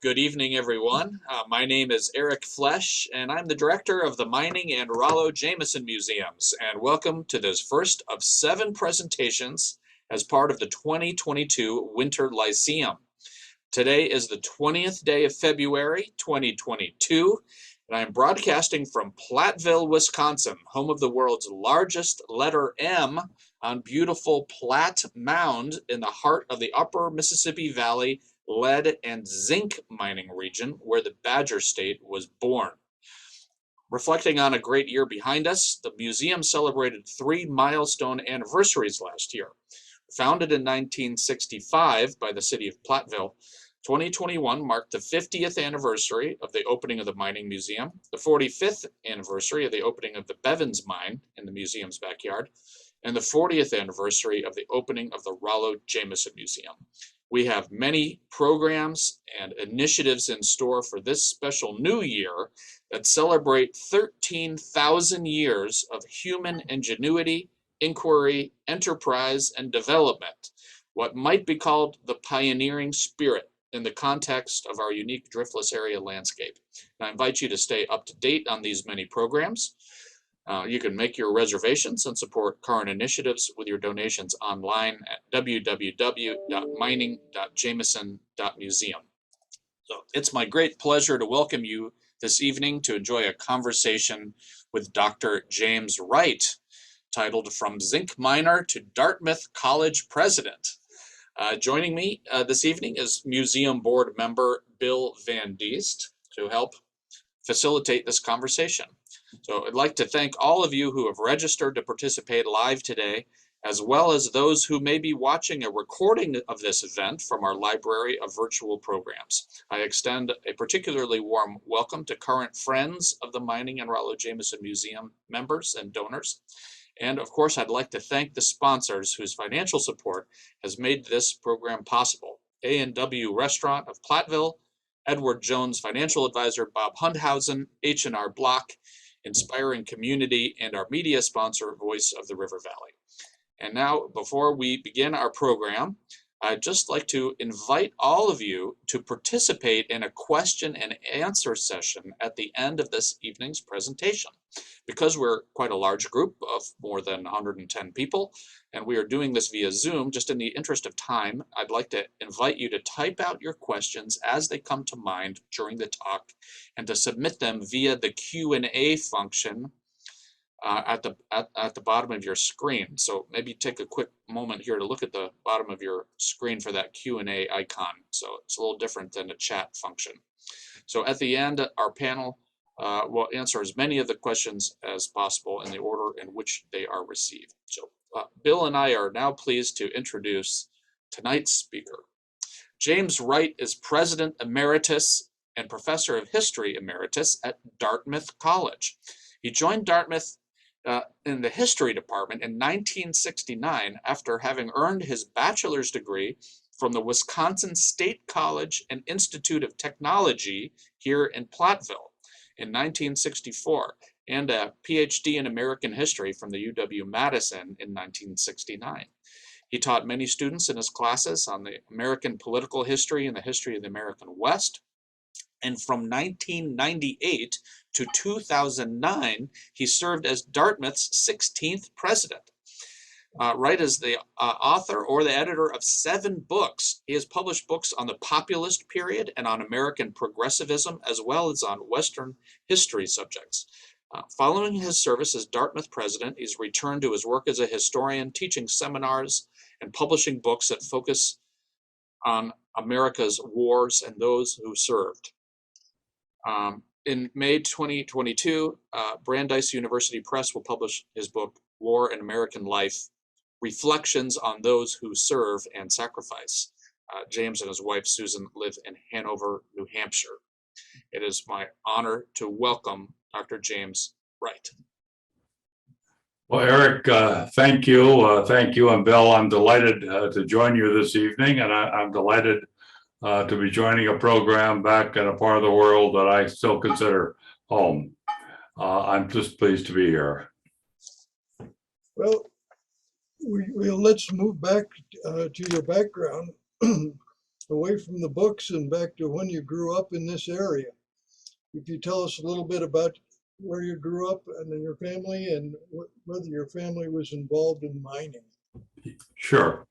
Good evening, everyone. My name is Erik Flesch, and I'm the director of the Mining and Rollo Jameson Museums. And welcome to this first of 7 presentations as part of the 2022 Winter Lyceum. Today is the 20th day of February, 2022, and I'm broadcasting from Platteville, Wisconsin, home of the world's largest letter M on beautiful Platte Mound in the heart of the upper Mississippi Valley lead and zinc mining region where the Badger State was born. Reflecting on a great year behind us, the museum celebrated 3 milestone anniversaries last year. Founded in 1965 by the city of Platteville, 2021 marked the 50th anniversary of the opening of the mining museum, the 45th anniversary of the opening of the Bevins mine in the museum's backyard, and the 40th anniversary of the opening of the Rollo Jameson Museum. We have many programs and initiatives in store for this special new year that celebrate 13,000 years of human ingenuity, inquiry, enterprise, and development, what might be called the pioneering spirit in the context of our unique driftless area landscape. And I invite you to stay up to date on these many programs. You can make your reservations and support current initiatives with your donations online at www.mining.jameson.museum. So it's my great pleasure to welcome you this evening to enjoy a conversation with Dr. James Wright, titled From Zinc Miner to Dartmouth College President. Joining me this evening is Museum Board member Bill Van Deest to help facilitate this conversation. So I'd like to thank all of you who have registered to participate live today, as well as those who may be watching a recording of this event from our library of virtual programs. I extend a particularly warm welcome to current friends of the Mining and Rollo Jameson Museum members and donors. And of course, I'd like to thank the sponsors whose financial support has made this program possible. A&W Restaurant of Platteville, Edward Jones Financial Advisor Bob Hundhausen, H&R Block, Inspiring Community, and our media sponsor, Voice of the River Valley. And now, before we begin our program, I'd just like to invite all of you to participate in a question and answer session at the end of this evening's presentation. Because we're quite a large group of more than 110 people, and we are doing this via Zoom, just in the interest of time, I'd like to invite you to type out your questions as they come to mind during the talk, and to submit them via the Q&A function at the bottom of your screen. So maybe take a quick moment here to look at the bottom of your screen for that Q&A icon. So it's a little different than a chat function. So at the end, our panel will answer as many of the questions as possible in the order in which they are received. So Bill and I are now pleased to introduce tonight's speaker. James Wright is President Emeritus and Professor of History Emeritus at Dartmouth College. He joined Dartmouth in the History Department in 1969 after having earned his bachelor's degree from the Wisconsin State College and Institute of Technology here in Platteville in 1964, and a PhD in American History from the UW-Madison in 1969. He taught many students in his classes on the American political history and the history of the American West. And from 1998 to 2009, he served as Dartmouth's 16th president. Wright is the author or the editor of 7 books. He has published books on the populist period and on American progressivism, as well as on Western history subjects. Following his service as Dartmouth president, he's returned to his work as a historian, teaching seminars and publishing books that focus on America's wars and those who served. In May 2022, Brandeis University Press will publish his book, War in American Life, Reflections on Those Who Serve and Sacrifice. James and his wife, Susan, live in Hanover, New Hampshire. It is my honor to welcome Dr. James Wright. Well, Erik, thank you. Thank you. And Bill, I'm delighted to join you this evening, and I'm delighted to be joining a program back in a part of the world that I still consider home. I'm just pleased to be here. Well, let's move back to your background. away from the books and back to when you grew up in this area. If you tell us a little bit about where you grew up and in your family and whether your family was involved in mining. Sure.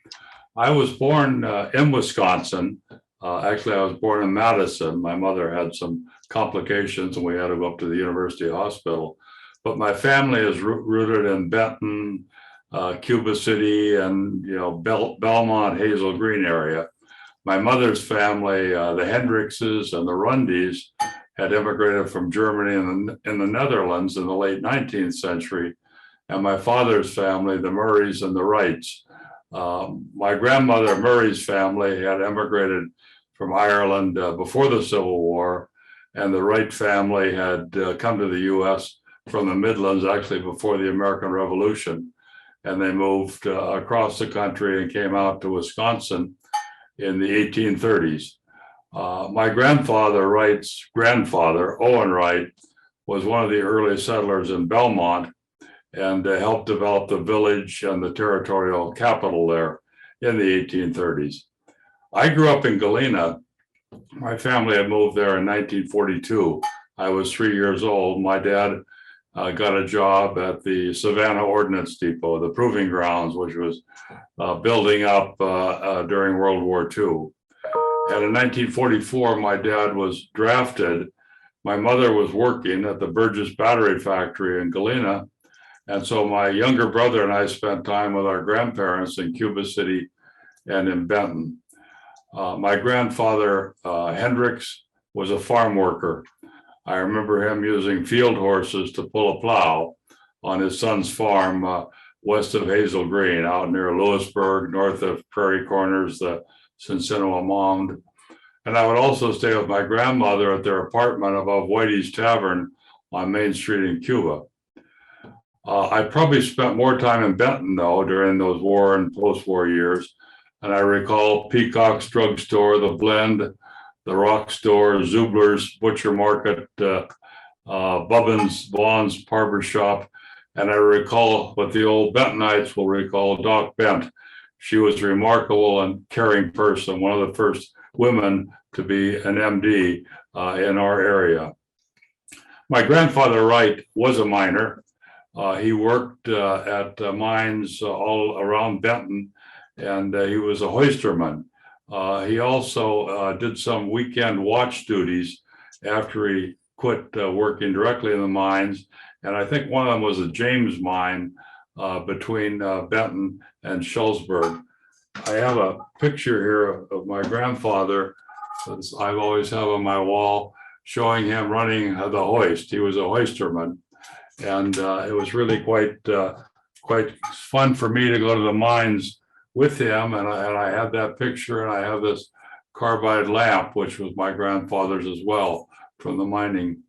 I was born in Wisconsin. Actually, I was born in Madison. My mother had some complications and we had to go up to the University Hospital. But my family is rooted in Benton, Cuba City, and Belmont, Hazel Green area. My mother's family, the Hendrickses and the Rundys, had immigrated from Germany in the Netherlands in the late 19th century. And my father's family, the Murrays and the Wrights. My grandmother Murray's family had immigrated from Ireland before the Civil War, and the Wright family had come to the U.S. from the Midlands, actually before the American Revolution. And they moved across the country and came out to Wisconsin in the 1830s. My grandfather Wright's grandfather, Owen Wright, was one of the early settlers in Belmont and helped develop the village and the territorial capital there in the 1830s. I grew up in Galena. My family had moved there in 1942. I was 3 years old. My dad got a job at the Savannah Ordnance Depot, the proving grounds, which was building up during World War II. And in 1944, my dad was drafted. My mother was working at the Burgess Battery Factory in Galena. And so my younger brother and I spent time with our grandparents in Cuba City and in Benton. My grandfather, Hendricks, was a farm worker. I remember him using field horses to pull a plow on his son's farm west of Hazel Green, out near Lewisburg, north of Prairie Corners, the Cincinnati Mound. And I would also stay with my grandmother at their apartment above Whitey's Tavern on Main Street in Cuba. I probably spent more time in Benton, though, during those war and post-war years. And I recall Peacock's Drugstore, The Blend, the Rock Store, Zubler's Butcher Market, Bubbins Vaughn's Barber Shop. And I recall what the old Bentonites will recall Doc Bent. She was a remarkable and caring person, one of the first women to be an MD in our area. My grandfather Wright was a miner. He worked at mines all around Benton, and he was a hoisterman. He also did some weekend watch duties after he quit working directly in the mines. And I think one of them was a James mine between Benton and Schulzburg. I have a picture here of my grandfather, as I've always have on my wall, showing him running the hoist. He was a hoisterman. And it was really quite fun for me to go to the mines with him. And I had that picture, and I have this carbide lamp, which was my grandfather's as well, from the mining.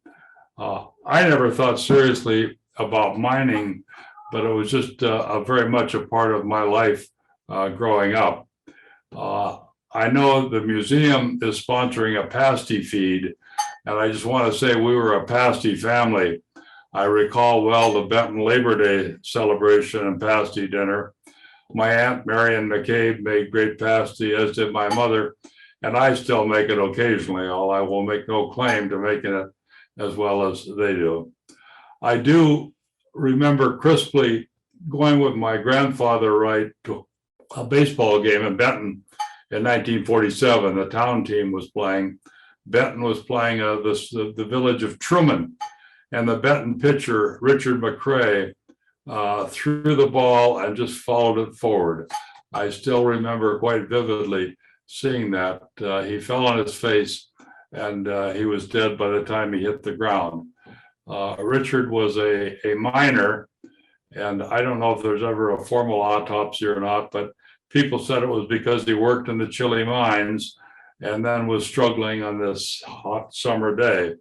I never thought seriously about mining, but it was just very much a part of my life growing up. I know the museum is sponsoring a pasty feed, and I just want to say we were a pasty family. I recall well the Benton Labor Day celebration and pasty dinner. My Aunt Marion McCabe made great pasty, as did my mother, and I still make it occasionally, although I will make no claim to making it as well as they do. I do remember crisply going with my grandfather Wright to a baseball game in Benton in 1947. The town team was playing. Benton was playing the village of Truman. And the Benton pitcher, Richard McCrae, threw the ball and just followed it forward. I still remember quite vividly seeing that. He fell on his face and he was dead by the time he hit the ground. Richard was a miner, and I don't know if there's ever a formal autopsy or not, but people said it was because he worked in the Chile mines and then was struggling on this hot summer day.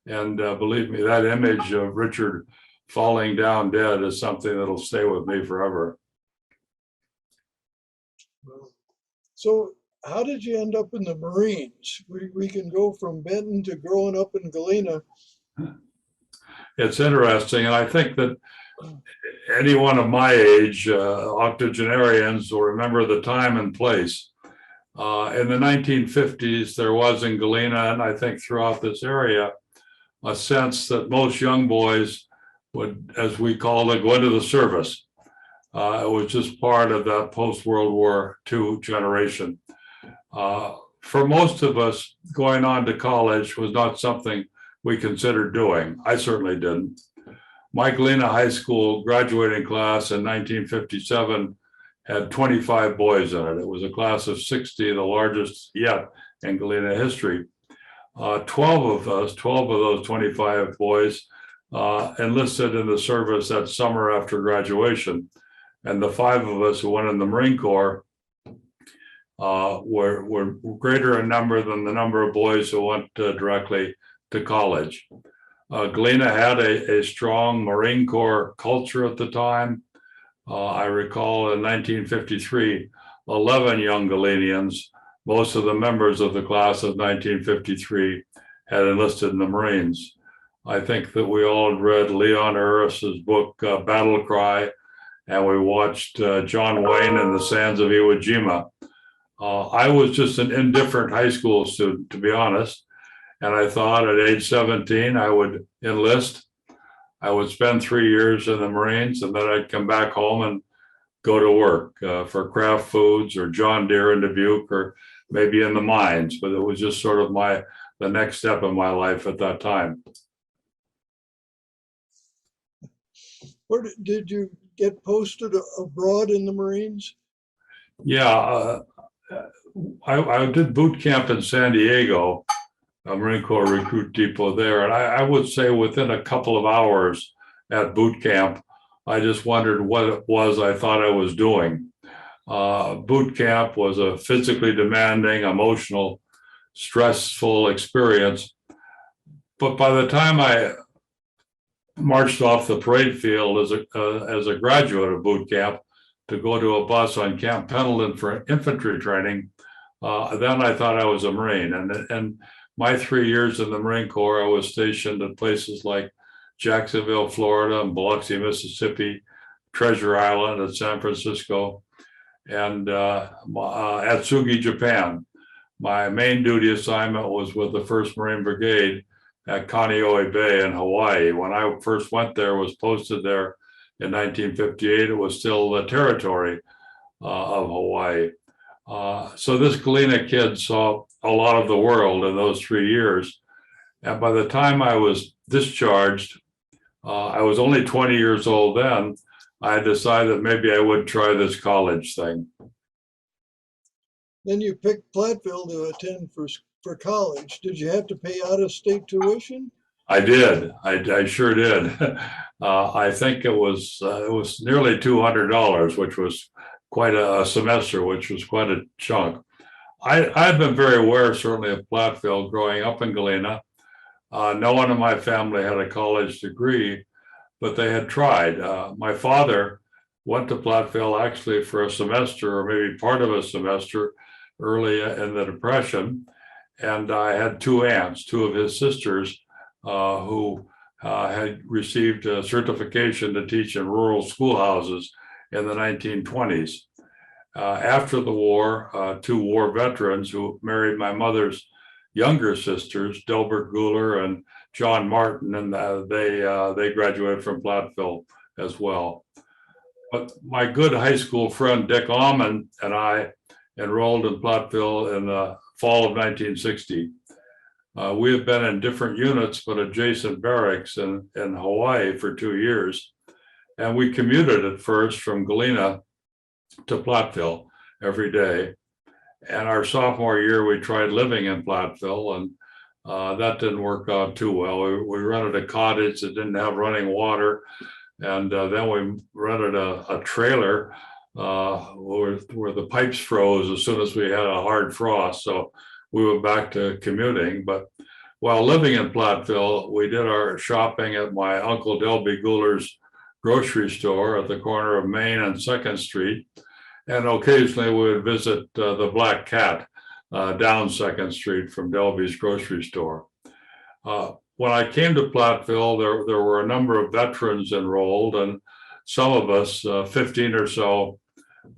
And believe me, that image of Richard falling down dead is something that'll stay with me forever. So how did you end up in the Marines? We can go from Benton to growing up in Galena. It's interesting, and I think that anyone of my age, octogenarians, will remember the time and place. In the 1950s, there was in Galena, and I think throughout this area, a sense that most young boys would, as we call it, go into the service. It was just part of that post-World War II generation. For most of us, going on to college was not something we considered doing. I certainly didn't. My Galena High School graduating class in 1957 had 25 boys in it. It was a class of 60, the largest yet in Galena history. 12 of those 25 boys enlisted in the service that summer after graduation. And the 5 of us who went in the Marine Corps were greater in number than the number of boys who went directly to college. Galena had a strong Marine Corps culture at the time. I recall in 1953, 11 young Galenians, most of the members of the class of 1953, had enlisted in the Marines. I think that we all had read Leon Uris's book, Battle Cry, and we watched John Wayne and the Sands of Iwo Jima. I was just an indifferent high school student, to be honest. And I thought at age 17, I would enlist. I would spend 3 years in the Marines, and then I'd come back home and go to work for Kraft Foods or John Deere in Dubuque, or maybe in the mines. But it was just sort of the next step in my life at that time. Where did you get posted abroad in the Marines? Yeah, I did boot camp in San Diego, a Marine Corps recruit depot there. And I would say within a couple of hours at boot camp, I just wondered what it was I thought I was doing. Boot camp was a physically demanding, emotional, stressful experience. But by the time I marched off the parade field as a graduate of boot camp to go to a bus on Camp Pendleton for infantry training, then I thought I was a Marine. And my 3 years in the Marine Corps, I was stationed at places like Jacksonville, Florida, and Biloxi, Mississippi, Treasure Island at San Francisco, and Atsugi, Japan. My main duty assignment was with the 1st Marine Brigade at Kaneohe Bay in Hawaii. When I first went there, was posted there in 1958, it was still the territory of Hawaii. So this Galena kid saw a lot of the world in those 3 years. And by the time I was discharged, I was only 20 years old then. I decided that maybe I would try this college thing. Then you picked Platteville to attend for college. Did you have to pay out-of-state tuition? I did. I sure did. I think it was nearly $200, which was quite a semester, which was quite a chunk. I've been very aware, certainly, of Platteville growing up in Galena. No one in my family had a college degree, but they had tried. My father went to Platteville actually for a semester, or maybe part of a semester, early in the Depression. And I had 2 aunts, 2 of his sisters, who had received a certification to teach in rural schoolhouses in the 1920s. After the war, 2 war veterans who married my mother's younger sisters, Delbert Guler and John Martin, and they graduated from Platteville as well. But my good high school friend Dick Almond and I enrolled in Platteville in the fall of 1960. We have been in different units, but adjacent barracks in Hawaii for 2 years. And we commuted at first from Galena to Platteville every day. And our sophomore year, we tried living in Platteville, and that didn't work out too well. We rented a cottage that didn't have running water. And then we rented a trailer where the pipes froze as soon as we had a hard frost. So we went back to commuting. But while living in Platteville, we did our shopping at my Uncle Delby Guler's grocery store at the corner of Main and 2nd Street. And occasionally we would visit the Black Cat down 2nd Street from Delby's grocery store. When I came to Platteville, there were a number of veterans enrolled, and some of us, 15 or so,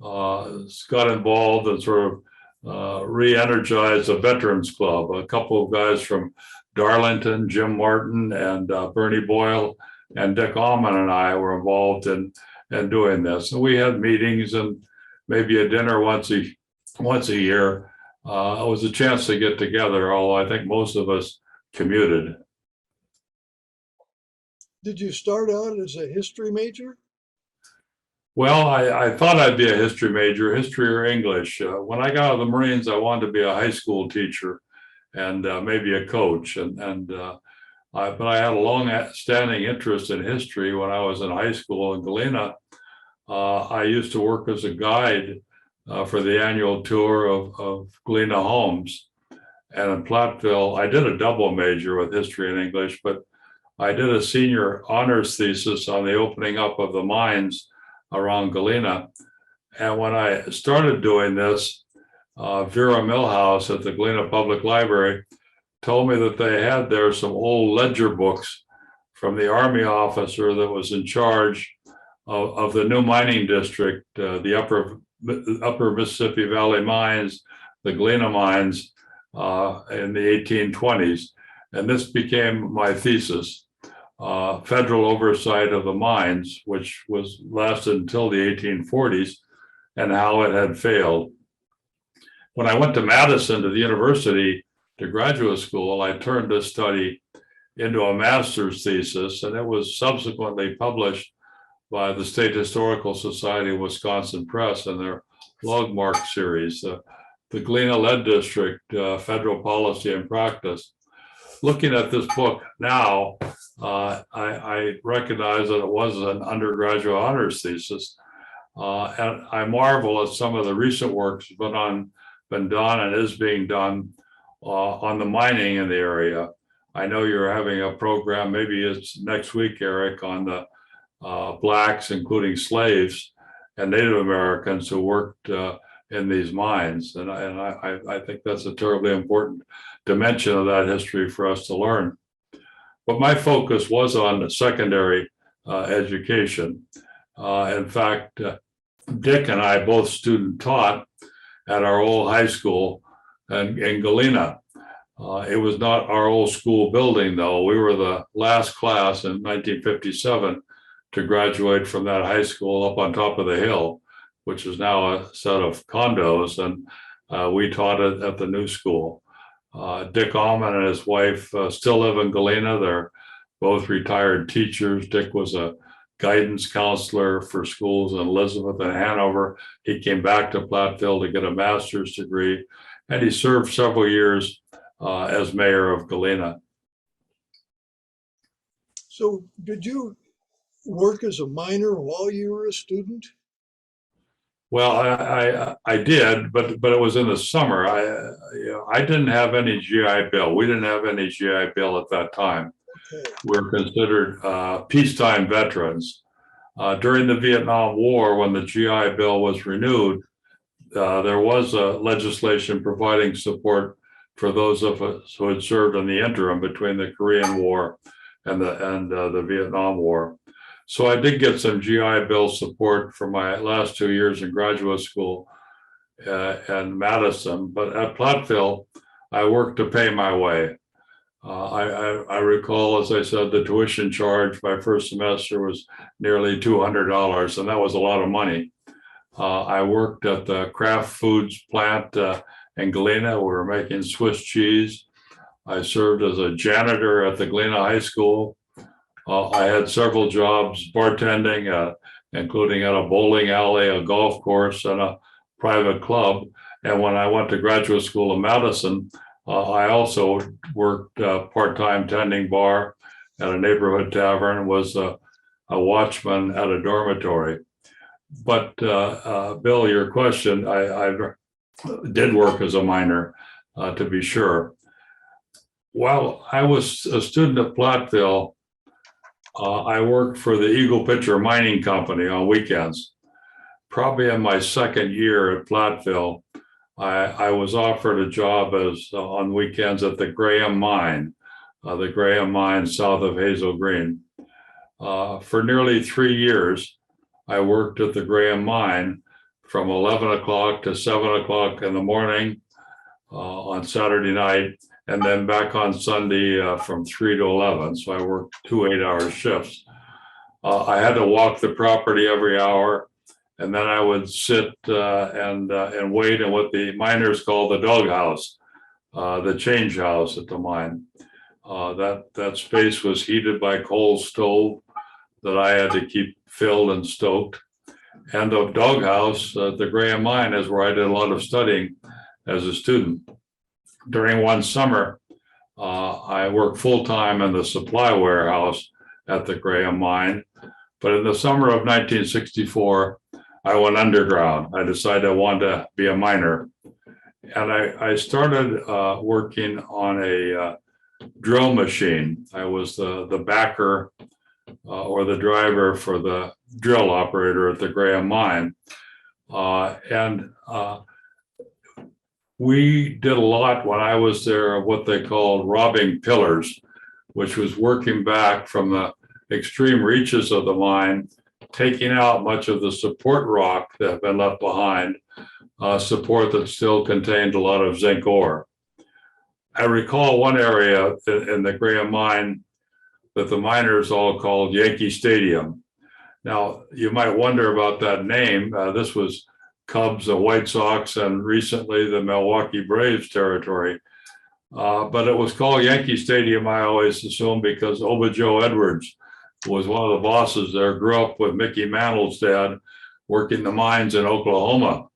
got involved in sort re-energized a veterans club. A couple of guys from Darlington, Jim Martin and Bernie Boyle and Dick Allman and I were involved in doing this. And we had meetings and maybe a dinner once a year. It was a chance to get together, although I think most of us commuted. Did you start out as a history major? Well, I thought I'd be a history major, history or English. When I got out of the Marines, I wanted to be a high school teacher and maybe a coach. But I had a long-standing interest in history when I was in high school in Galena. I used to work as a guide for the annual tour of Galena homes. And in Platteville, I did a double major with history and English, but I did a senior honors thesis on the opening up of the mines around Galena. And when I started doing this, Vera Millhouse at the Galena Public Library told me that they had there some old ledger books from the Army officer that was in charge of the new mining district, the upper Mississippi Valley mines, the Galena mines in the 1820s. And this became my thesis. Federal oversight of the mines, which was lasted until the 1840s, and how it had failed. When I went to Madison to the university to graduate school, I turned this study into a master's thesis, and it was subsequently published by the State Historical Society of Wisconsin Press in their Logmark series, the Galena Lead District, Federal Policy and Practice. Looking at this book now, I recognize that it was an undergraduate honors thesis. And I marvel at some of the recent works been done and is being done on the mining in the area. I know you're having a program, maybe it's next week, Erik, on the Blacks, including slaves and Native Americans who worked in these mines. And I think that's a terribly important dimension of that history for us to learn. But my focus was on secondary education. In fact, Dick and I both student taught at our old high school in Galena. It was not our old school building, though. We were the last class in 1957 to graduate from that high school up on top of the hill, which is now a set of condos, and we taught it at the new school. Dick Allman and his wife still live in Galena. They're both retired teachers. Dick was a guidance counselor for schools in Elizabeth and Hanover. He came back to Platteville to get a master's degree, and he served several years as mayor of Galena. So did you work as a miner while you were a student? Well, I did, but it was in the summer. I didn't have any GI Bill. We didn't have any GI Bill at that time. Okay. We were considered peacetime veterans. During the Vietnam War, when the GI Bill was renewed, there was a legislation providing support for those of us who had served in the interim between the Korean War and the Vietnam War. So I did get some GI Bill support for my last 2 years in graduate school in Madison, but at Platteville, I worked to pay my way. I recall, as I said, the tuition charge my first semester was nearly $200, and that was a lot of money. I worked at the Kraft Foods plant in Galena. We were making Swiss cheese. I served as a janitor at the Galena High School. I had several jobs bartending, including at a bowling alley, a golf course, and a private club. And when I went to graduate school in Madison, I also worked part-time tending bar at a neighborhood tavern, was a watchman at a dormitory. But Bill, your question, I did work as a miner, to be sure. While I was a student at Platteville, I worked for the Eagle Pitcher Mining Company on weekends. Probably in my second year at Platteville, I was offered a job as on weekends at the Graham mine south of Hazel Green. For nearly 3 years, I worked at the Graham mine, from 11 o'clock to 7 o'clock in the morning on Saturday night, and then back on Sunday from 3 to 11. So I worked 2 8-hour shifts. I had to walk the property every hour, and then I would sit and wait in what the miners call the doghouse, the change house at the mine. That space was heated by coal stove that I had to keep filled and stoked. And the doghouse at the Graham mine is where I did a lot of studying as a student. During one summer, I worked full-time in the supply warehouse at the Graham mine. But in the summer of 1964, I went underground. I decided I wanted to be a miner. And I started working on a drill machine. I was the backer or the driver for the drill operator at the Graham mine. We did a lot when I was there of what they called robbing pillars, which was working back from the extreme reaches of the mine, taking out much of the support rock that had been left behind, support that still contained a lot of zinc ore. I recall one area in the Graham mine that the miners all called Yankee Stadium. Now, you might wonder about that name. This was Cubs, the White Sox, and recently the Milwaukee Braves territory. But it was called Yankee Stadium, I always assumed, because Joe Edwards was one of the bosses there, grew up with Mickey Mantle's dad working the mines in Oklahoma.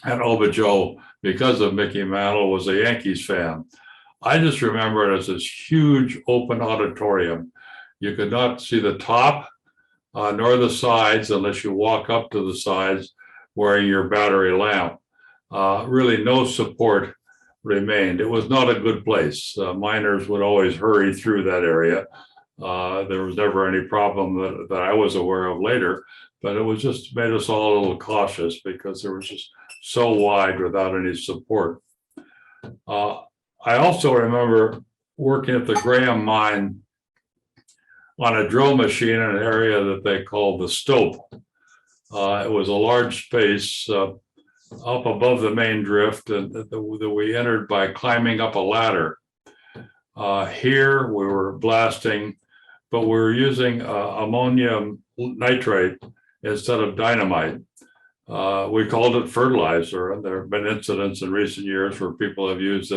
And Joe, because of Mickey Mantle, was a Yankees fan. I just remember it as this huge open auditorium. You could not see the top nor the sides unless you walk up to the sides wearing your battery lamp. Really no support remained. It was not a good place. Miners would always hurry through that area. There was never any problem that I was aware of later, but it was just made us all a little cautious because there was just so wide without any support. I also remember working at the Graham mine on a drill machine in an area that they called the stope. It was a large space up above the main drift that we entered by climbing up a ladder. Here we were blasting, but we were using ammonium nitrate instead of dynamite. We called it fertilizer, and there have been incidents in recent years where people have used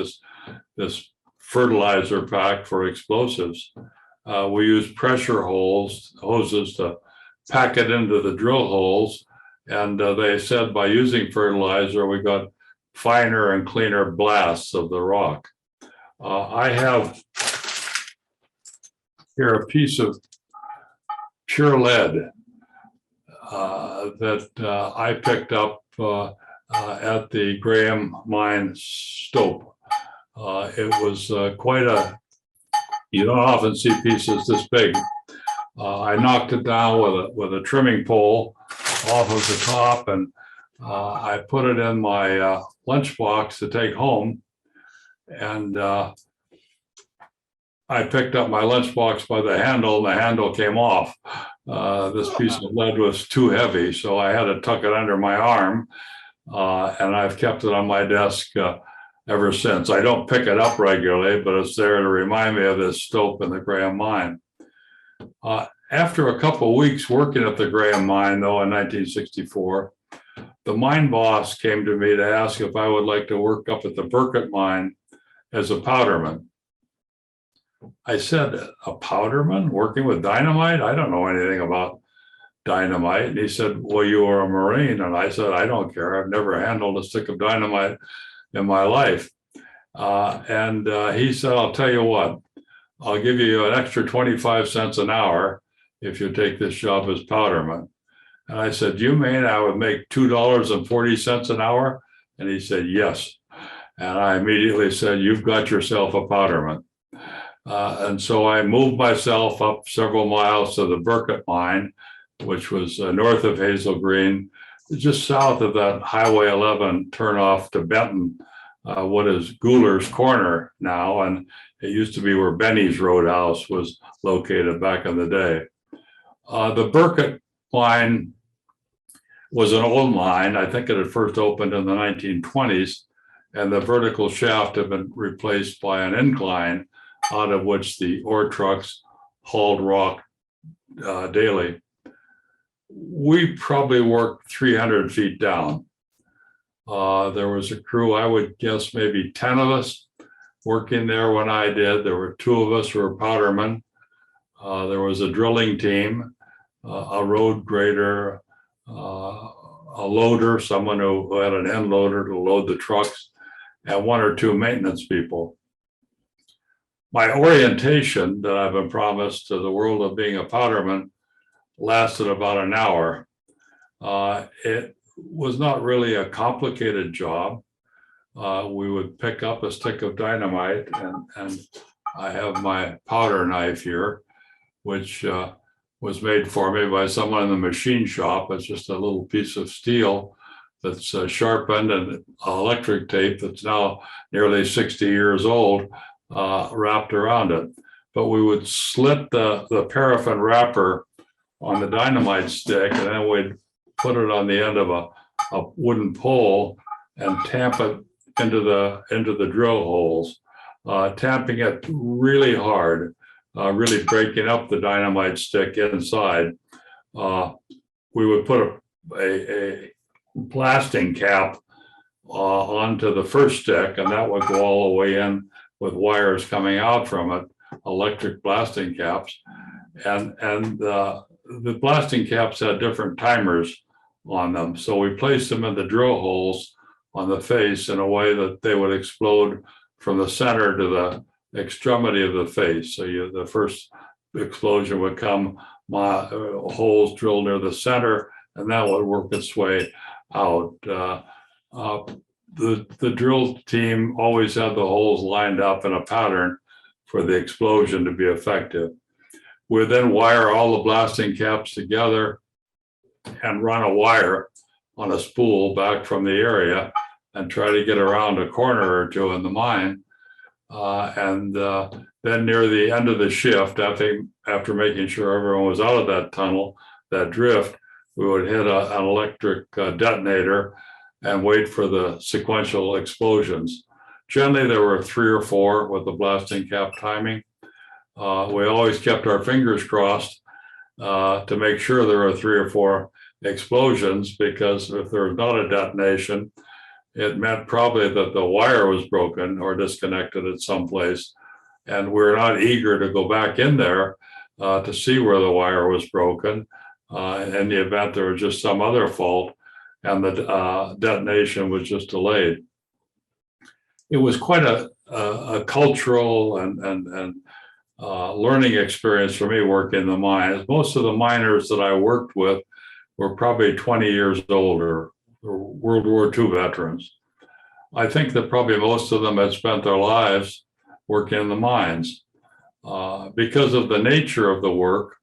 this fertilizer pack for explosives. We used pressure hoses to pack it into the drill holes, and they said by using fertilizer, we got finer and cleaner blasts of the rock. I have here a piece of pure lead that I picked up at the Graham mine stope. It was quite you don't often see pieces this big. I knocked it down with a trimming pole off of the top, and I put it in my lunchbox to take home. And I picked up my lunchbox by the handle, and the handle came off. This piece of lead was too heavy, so I had to tuck it under my arm, and I've kept it on my desk ever since. I don't pick it up regularly, but it's there to remind me of this stope in the Graham mine. After a couple of weeks working at the Graham mine, though, in 1964, the mine boss came to me to ask if I would like to work up at the Birkett mine as a powderman. I said, a powderman working with dynamite? I don't know anything about dynamite. And he said, well, you are a Marine. And I said, I don't care. I've never handled a stick of dynamite in my life. He said, I'll tell you what, I'll give you an extra 25 cents an hour if you take this job as powderman. And I said, you mean I would make $2.40 an hour? And he said, yes. And I immediately said, you've got yourself a powderman. And so I moved myself up several miles to the Birkett mine, which was north of Hazel Green, just south of that Highway 11 turnoff to Benton, what is Gouler's Corner now. And it used to be where Benny's Roadhouse was located back in the day. The Birkett mine was an old mine. I think it had first opened in the 1920s, and the vertical shaft had been replaced by an incline out of which the ore trucks hauled rock daily. We probably worked 300 feet down. There was a crew, I would guess maybe 10 of us working there when I did. There were 2 of us who were powdermen. There was a drilling team, a road grader, a loader, someone who had an end loader to load the trucks, and 1 or 2 maintenance people. My orientation that I've been promised to the world of being a powderman lasted about an hour. It was not really a complicated job. We would pick up a stick of dynamite, and I have my powder knife here, which was made for me by someone in the machine shop. It's just a little piece of steel that's sharpened and electric tape that's now nearly 60 years old wrapped around it. But we would slit the paraffin wrapper on the dynamite stick, and then we'd put it on the end of a wooden pole and tamp it into the drill holes, tamping it really hard, really breaking up the dynamite stick inside. We would put a blasting cap onto the first stick, and that would go all the way in with wires coming out from it, electric blasting caps. And the blasting caps had different timers on them. So we placed them in the drill holes on the face in a way that they would explode from the center to the extremity of the face. So the first explosion would come, holes drilled near the center, and that would work its way out. The drill team always had the holes lined up in a pattern for the explosion to be effective. We would then wire all the blasting caps together and run a wire on a spool back from the area and try to get around a corner or 2 in the mine. Then near the end of the shift, after making sure everyone was out of that tunnel, that drift, we would hit an electric detonator and wait for the sequential explosions. Generally, there were 3 or 4 with the blasting cap timing. We always kept our fingers crossed to make sure there were 3 or 4 explosions, because if there was not a detonation, it meant probably that the wire was broken or disconnected at some place. And we're not eager to go back in there to see where the wire was broken in the event there was just some other fault and the detonation was just delayed. It was quite a cultural and learning experience for me working in the mines. Most of the miners that I worked with were probably 20 years older, World War II veterans. I think that probably most of them had spent their lives working in the mines. Because of the nature of the work,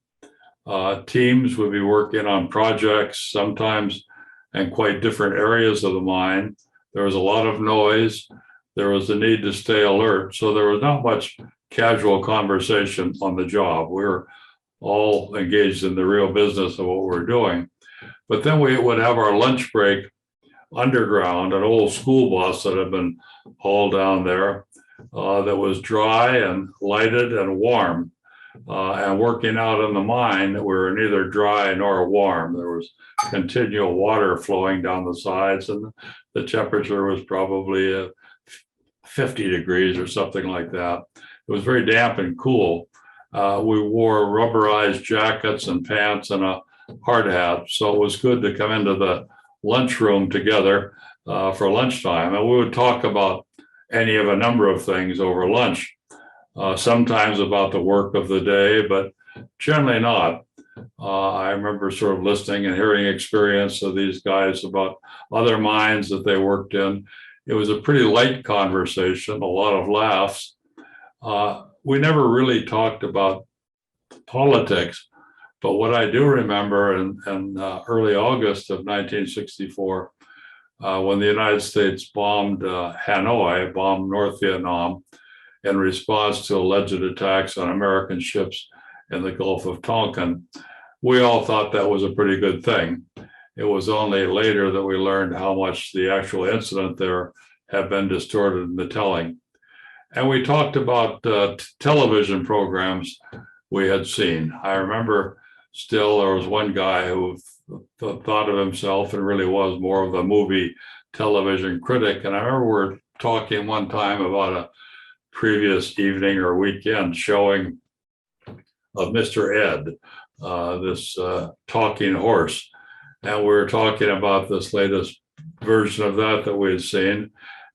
teams would be working on projects, sometimes in quite different areas of the mine. There was a lot of noise. There was the need to stay alert. So there was not much casual conversation on the job. We were all engaged in the real business of what we're doing. But then we would have our lunch break underground, an old school bus that had been hauled down there that was dry and lighted and warm. And working out in the mine, we were neither dry nor warm. There was continual water flowing down the sides, and the temperature was probably 50 degrees or something like that. It was very damp and cool. We wore rubberized jackets and pants and a hard hat, so it was good to come into the lunchroom together for lunchtime. And we would talk about any of a number of things over lunch, sometimes about the work of the day, but generally not. I remember sort of listening and hearing experience of these guys about other mines that they worked in. It was a pretty light conversation, a lot of laughs. We never really talked about politics, but what I do remember in early August of 1964, when the United States bombed Hanoi, bombed North Vietnam, in response to alleged attacks on American ships in the Gulf of Tonkin, we all thought that was a pretty good thing. It was only later that we learned how much the actual incident there had been distorted in the telling. And we talked about television programs we had seen. I remember still there was one guy who thought of himself and really was more of a movie television critic. And I remember we were talking one time about a previous evening or weekend showing of Mr. Ed, this talking horse. And we were talking about this latest version of that we had seen,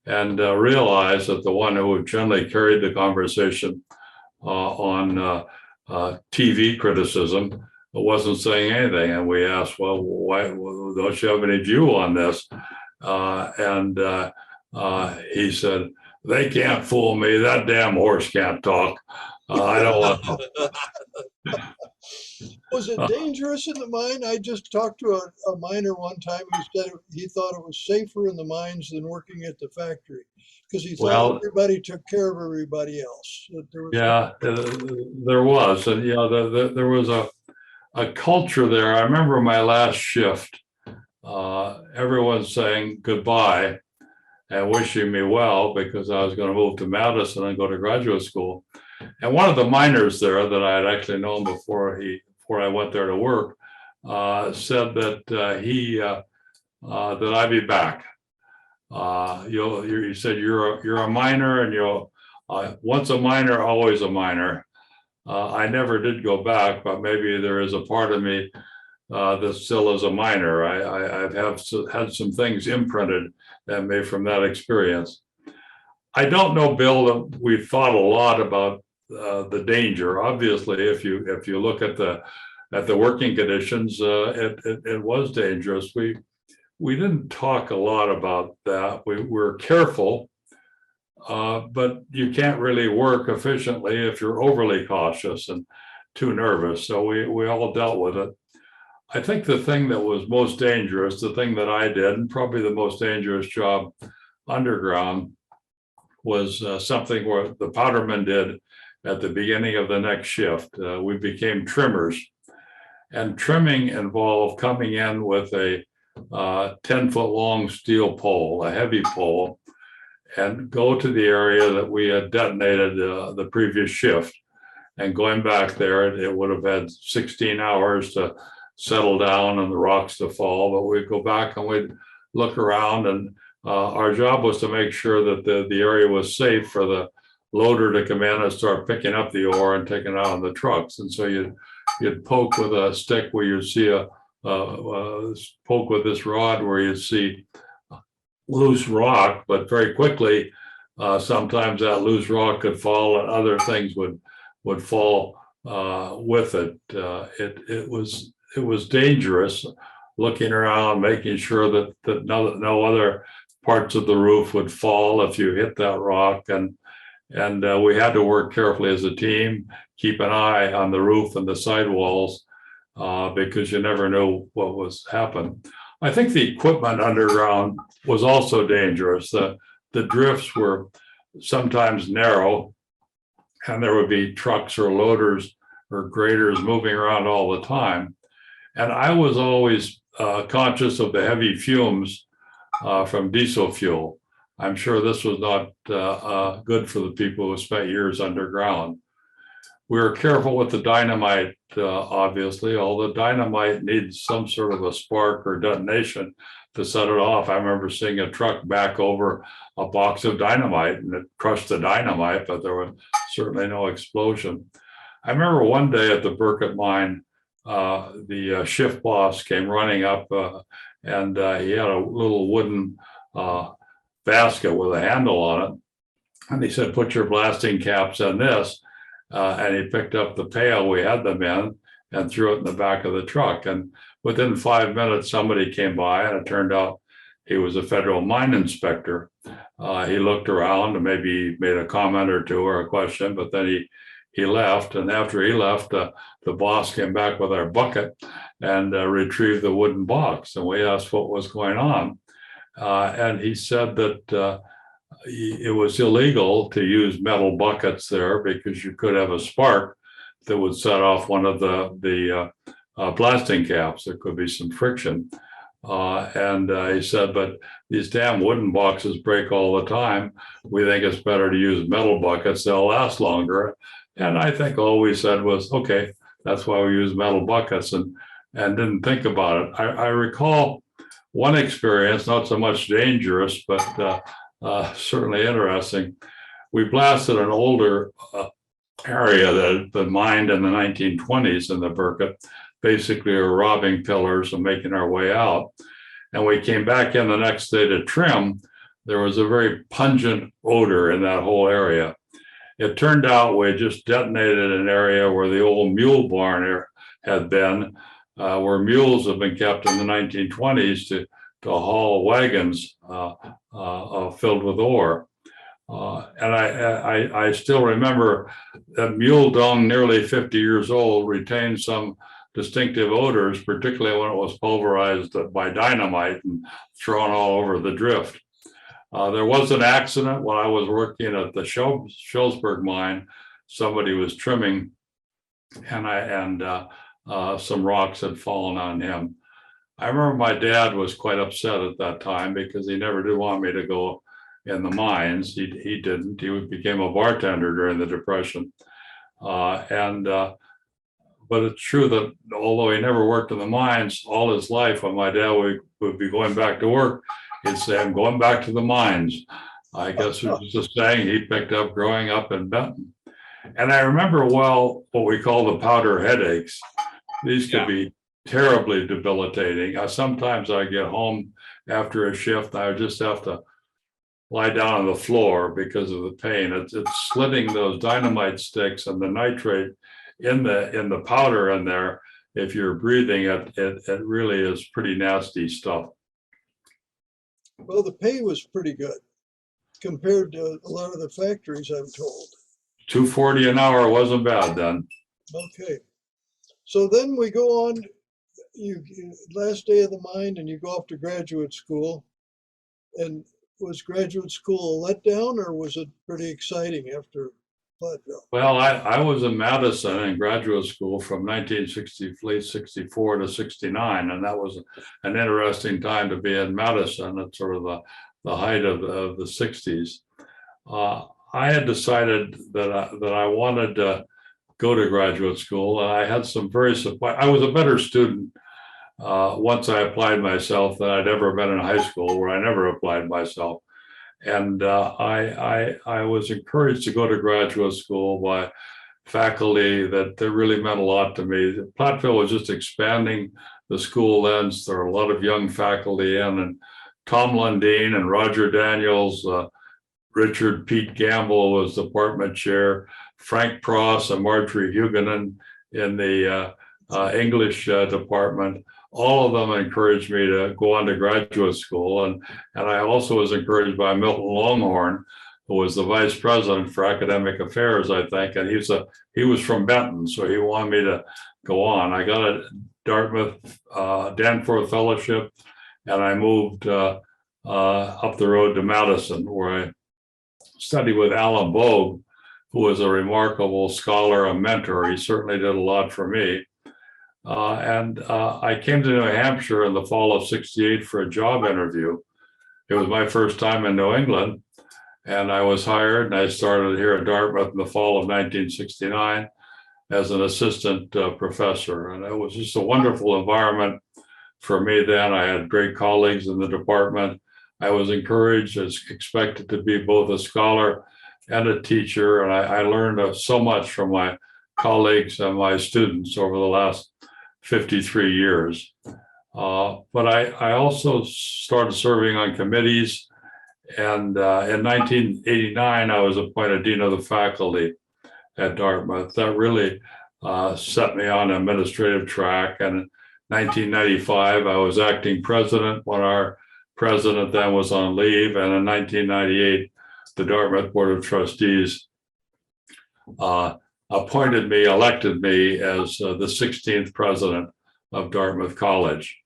and realized that the one who generally carried the conversation on TV criticism wasn't saying anything. And we asked, well, why don't you have any view on this? And he said, they can't fool me. That damn horse can't talk. I don't want. Was it dangerous in the mine? I just talked to a miner one time who said he thought it was safer in the mines than working at the factory because he thought everybody took care of everybody else. There was, and there was a culture there. I remember my last shift, everyone saying goodbye and wishing me well because I was going to move to Madison and go to graduate school. And one of the miners there that I had actually known before I went there to work said that that I'd be back. He said you're a miner, and once a miner, always a miner. I never did go back, but maybe there is a part of me that still is a miner. I have had some things imprinted in me from that experience. I don't know, Bill, that we've thought a lot about the danger. Obviously, if you look at the working conditions, it was dangerous. We didn't talk a lot about that. We were careful, but you can't really work efficiently if you're overly cautious and too nervous. So we all dealt with it. I think the thing that was most dangerous, the thing that I did, and probably the most dangerous job underground, was something where the powderman did at the beginning of the next shift. We became trimmers, and trimming involved coming in with a 10-foot long steel pole, a heavy pole, and go to the area that we had detonated the previous shift. And going back there, it would have had 16 hours to settle down and the rocks to fall, but we'd go back and we'd look around, and our job was to make sure that the area was safe for the loader to come in and start picking up the ore and taking it out on the trucks. And so you'd poke with a stick where you'd see poke with this rod where you'd see loose rock, but very quickly, sometimes that loose rock could fall and other things would fall with it. It was dangerous looking around, making sure that no other parts of the roof would fall if you hit that rock. And we had to work carefully as a team, keep an eye on the roof and the sidewalls because you never knew what was happening. I think the equipment underground was also dangerous. The drifts were sometimes narrow, and there would be trucks or loaders or graders moving around all the time. And I was always conscious of the heavy fumes from diesel fuel. I'm sure this was not good for the people who spent years underground. We were careful with the dynamite, obviously. All the dynamite needs some sort of a spark or detonation to set it off. I remember seeing a truck back over a box of dynamite and it crushed the dynamite, but there was certainly no explosion. I remember one day at the Birkett mine, the shift boss came running up and he had a little wooden basket with a handle on it. And he said, put your blasting caps in this. And he picked up the pail we had them in and threw it in the back of the truck. And within 5 minutes, somebody came by, and it turned out he was a federal mine inspector. He looked around and maybe made a comment or two or a question, but then he left. And after he left, the boss came back with our bucket and retrieved the wooden box. And we asked what was going on. And he said that it was illegal to use metal buckets there because you could have a spark that would set off one of the blasting caps. There could be some friction. He said, but these damn wooden boxes break all the time. We think it's better to use metal buckets. They'll last longer. And I think all we said was, okay, that's why we use metal buckets, and didn't think about it. I recall one experience, not so much dangerous, but certainly interesting. We blasted an older area that had been mined in the 1920s in the Birkett. Basically, we were robbing pillars and making our way out. And we came back in the next day to trim. There was a very pungent odor in that whole area. It turned out we just detonated an area where the old mule barn had been, where mules have been kept in the 1920s to haul wagons filled with ore. And I still remember that mule dung, nearly 50 years old, retained some distinctive odors, particularly when it was pulverized by dynamite and thrown all over the drift. There was an accident when I was working at the Schulzberg mine. Somebody was trimming, and some rocks had fallen on him. I remember my dad was quite upset at that time because he never did want me to go in the mines. He didn't. He became a bartender during the Depression. But it's true that although he never worked in the mines all his life, when my dad would be going back to work, he'd say, I'm going back to the mines. I guess it was just saying he picked up growing up in Benton. And I remember well what we call the powder headaches. These could be terribly debilitating. Sometimes I get home after a shift, I would just have to lie down on the floor because of the pain. It's slitting those dynamite sticks and the nitrate in the powder in there. If you're breathing it really is pretty nasty stuff. Well, the pay was pretty good compared to a lot of the factories, I'm told. $2.40 an hour wasn't bad then. Okay. So then we go on, you last day of the mine, and you go off to graduate school. And was graduate school a letdown, or was it pretty exciting after Platteville? Well, I was in Madison in graduate school from 1964 to 69, and that was an interesting time to be in Madison at sort of the height of the 60s. I had decided that I wanted to go to graduate school, and I had some I was a better student once I applied myself than I'd ever been in high school, where I never applied myself. And I was encouraged to go to graduate school by faculty that really meant a lot to me. Platteville was just expanding the school then. So there were a lot of young faculty in, and Tom Lundeen and Roger Daniels, Richard Pete Gamble was department chair, Frank Pross and Marjorie Huguenin in the English department. All of them encouraged me to go on to graduate school. And I also was encouraged by Milton Longhorn, who was the vice president for academic affairs, I think. And he was from Benton, so he wanted me to go on. I got a Dartmouth Danforth Fellowship, and I moved up the road to Madison, where I studied with Alan Bogue, who was a remarkable scholar, a mentor. He certainly did a lot for me. I came to New Hampshire in the fall of '68 for a job interview. It was my first time in New England, and I was hired, and I started here at Dartmouth in the fall of 1969 as an assistant professor. And it was just a wonderful environment for me then. I had great colleagues in the department. I was encouraged, as expected, to be both a scholar and a teacher, and I learned so much from my colleagues and my students over the last 53 years. But I also started serving on committees, and in 1989, I was appointed Dean of the Faculty at Dartmouth. That really set me on an administrative track. And in 1995, I was acting president when our president then was on leave. And in 1998, the Dartmouth Board of Trustees elected me as the 16th president of Dartmouth College.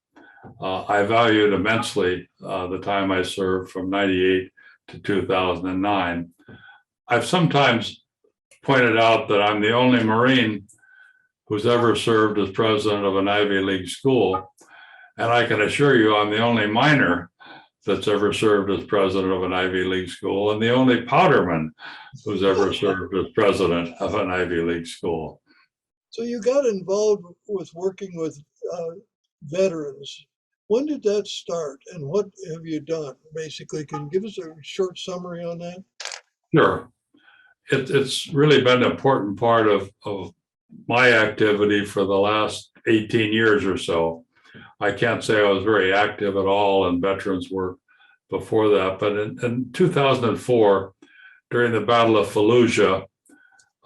I valued immensely the time I served from 98 to 2009. I've sometimes pointed out that I'm the only Marine who's ever served as president of an Ivy League school. And I can assure you, I'm the only minor that's ever served as president of an Ivy League school, and the only powderman who's ever served as president of an Ivy League school. So you got involved with working with veterans. When did that start, and what have you done? Basically, can you give us a short summary on that? Sure. It's really been an important part of my activity for the last 18 years or so. I can't say I was very active at all in veterans work before that, but in 2004, during the Battle of Fallujah,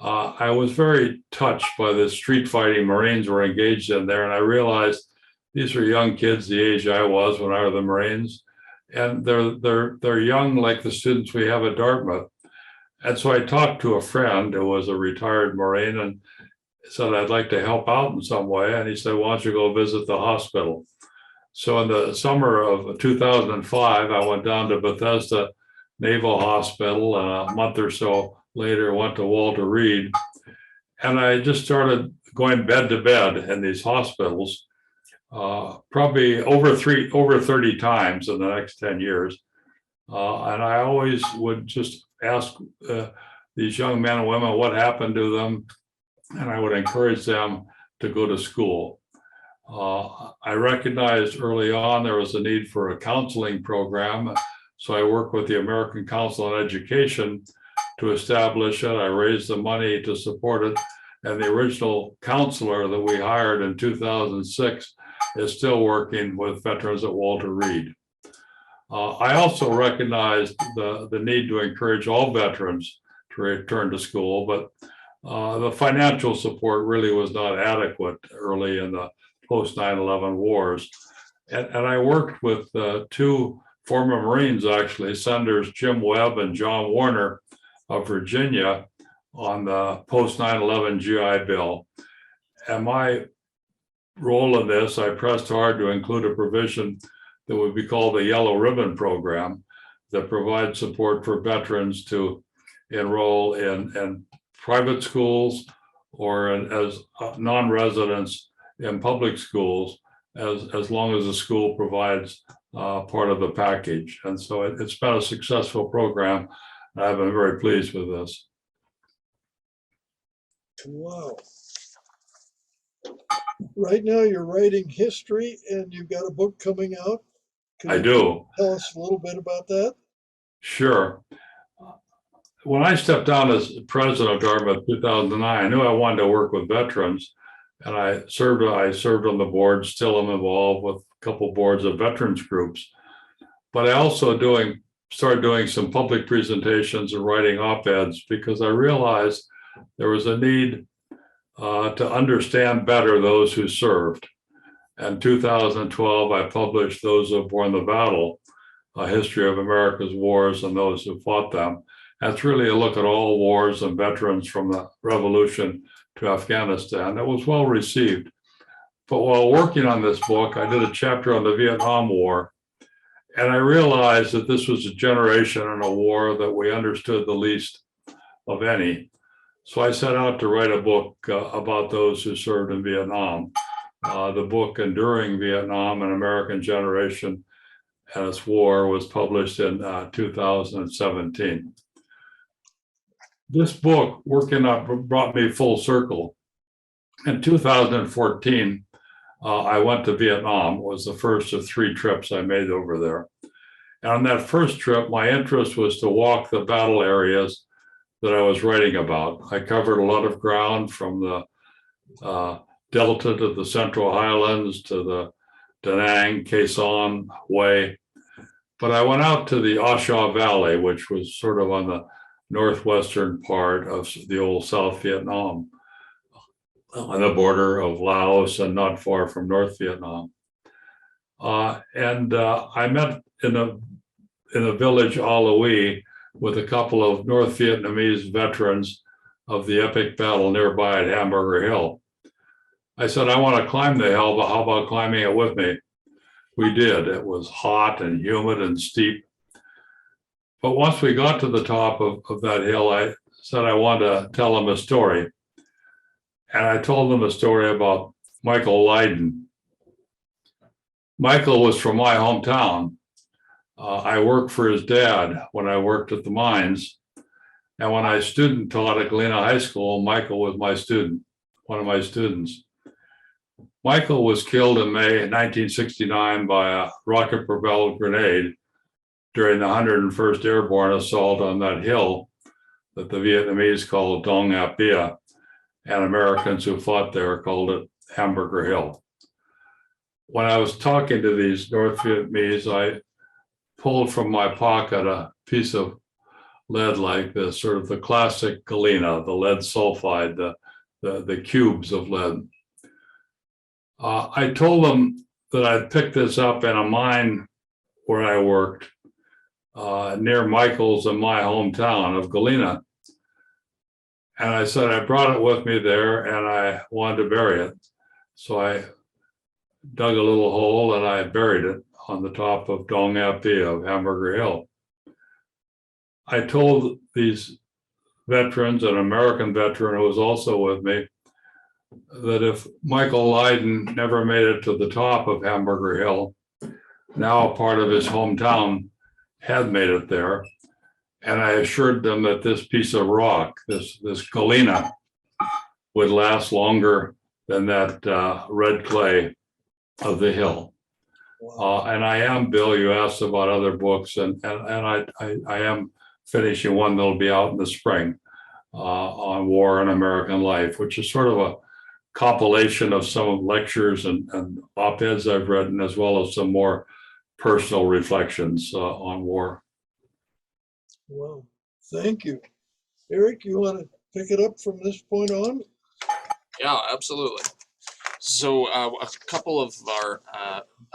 I was very touched by the street fighting Marines were engaged in there, and I realized these were young kids the age I was when I was the Marines, and they're young like the students we have at Dartmouth. And so I talked to a friend who was a retired Marine and said, I'd like to help out in some way. And he said, why don't you go visit the hospital? So in the summer of 2005, I went down to Bethesda Naval Hospital, and a month or so later went to Walter Reed. And I just started going bed to bed in these hospitals, probably over 30 times in the next 10 years. And I always would just ask these young men and women what happened to them, and I would encourage them to go to school. I recognized early on there was a need for a counseling program, so I worked with the American Council on Education to establish it. I raised the money to support it, and the original counselor that we hired in 2006 is still working with veterans at Walter Reed. I also recognized the need to encourage all veterans to return to school, but the financial support really was not adequate early in the post 9/11 wars. And I worked with two former Marines, actually, Senators Jim Webb and John Warner of Virginia, on the post 9/11 GI Bill. And my role in this, I pressed hard to include a provision that would be called the Yellow Ribbon Program that provides support for veterans to enroll in private schools or as non-residents in public schools, as long as the school provides part of the package. And so it's been a successful program. I've been very pleased with this. Wow. Right now you're writing history and you've got a book coming out. I do. Tell us a little bit about that? Sure. When I stepped down as president of Dartmouth in 2009, I knew I wanted to work with veterans, and I served on the board. Still am involved with a couple boards of veterans groups, but I also started doing some public presentations and writing op-eds because I realized there was a need to understand better those who served. In 2012, I published Those Who Have Borne the Battle, A History of America's Wars and Those Who Fought Them. That's really a look at all wars and veterans from the Revolution to Afghanistan. It was well received. But while working on this book, I did a chapter on the Vietnam War, and I realized that this was a generation in a war that we understood the least of any. So I set out to write a book about those who served in Vietnam. The book Enduring Vietnam, An American Generation and Its War was published in 2017. This book, working up, brought me full circle. In 2014, I went to Vietnam. It was the first of 3 trips I made over there. And on that first trip, my interest was to walk the battle areas that I was writing about. I covered a lot of ground from the Delta to the Central Highlands to the Da Nang, Khe Sanh Way. But I went out to the A Shau Valley, which was sort of on the northwestern part of the old South Vietnam, on the border of Laos and not far from North Vietnam. I met in a village, A Louis, with a couple of North Vietnamese veterans of the epic battle nearby at Hamburger Hill. I said, I want to climb the hill, but how about climbing it with me? We did. It was hot and humid and steep. But once we got to the top of that hill, I said I wanted to tell them a story. And I told them a story about Michael Lydon. Michael was from my hometown. I worked for his dad when I worked at the mines. And when I student taught at Galena High School, Michael was my student, one of my students. Michael was killed in May 1969 by a rocket-propelled grenade during the 101st Airborne assault on that hill that the Vietnamese called Dong Ap Bia, and Americans who fought there called it Hamburger Hill. When I was talking to these North Vietnamese, I pulled from my pocket a piece of lead like this, sort of the classic galena, the lead sulfide, the cubes of lead. I told them that I'd picked this up in a mine where I worked near Michael's in my hometown of Galena. And I said I brought it with me there and I wanted to bury it. So I dug a little hole and I buried it on the top of Dong Ap Bia of Hamburger Hill. I told these veterans, an American veteran who was also with me, that if Michael Lydon never made it to the top of Hamburger Hill, now a part of his hometown had made it there. And I assured them that this piece of rock, this galena, would last longer than that red clay of the hill. And I am, Bill, you asked about other books, and I am finishing one that'll be out in the spring on war and American life, which is sort of a compilation of some lectures and op-eds I've written, as well as some more personal reflections on war. Wow, thank you. Erik, you want to pick it up from this point on? Yeah, absolutely. So a couple of our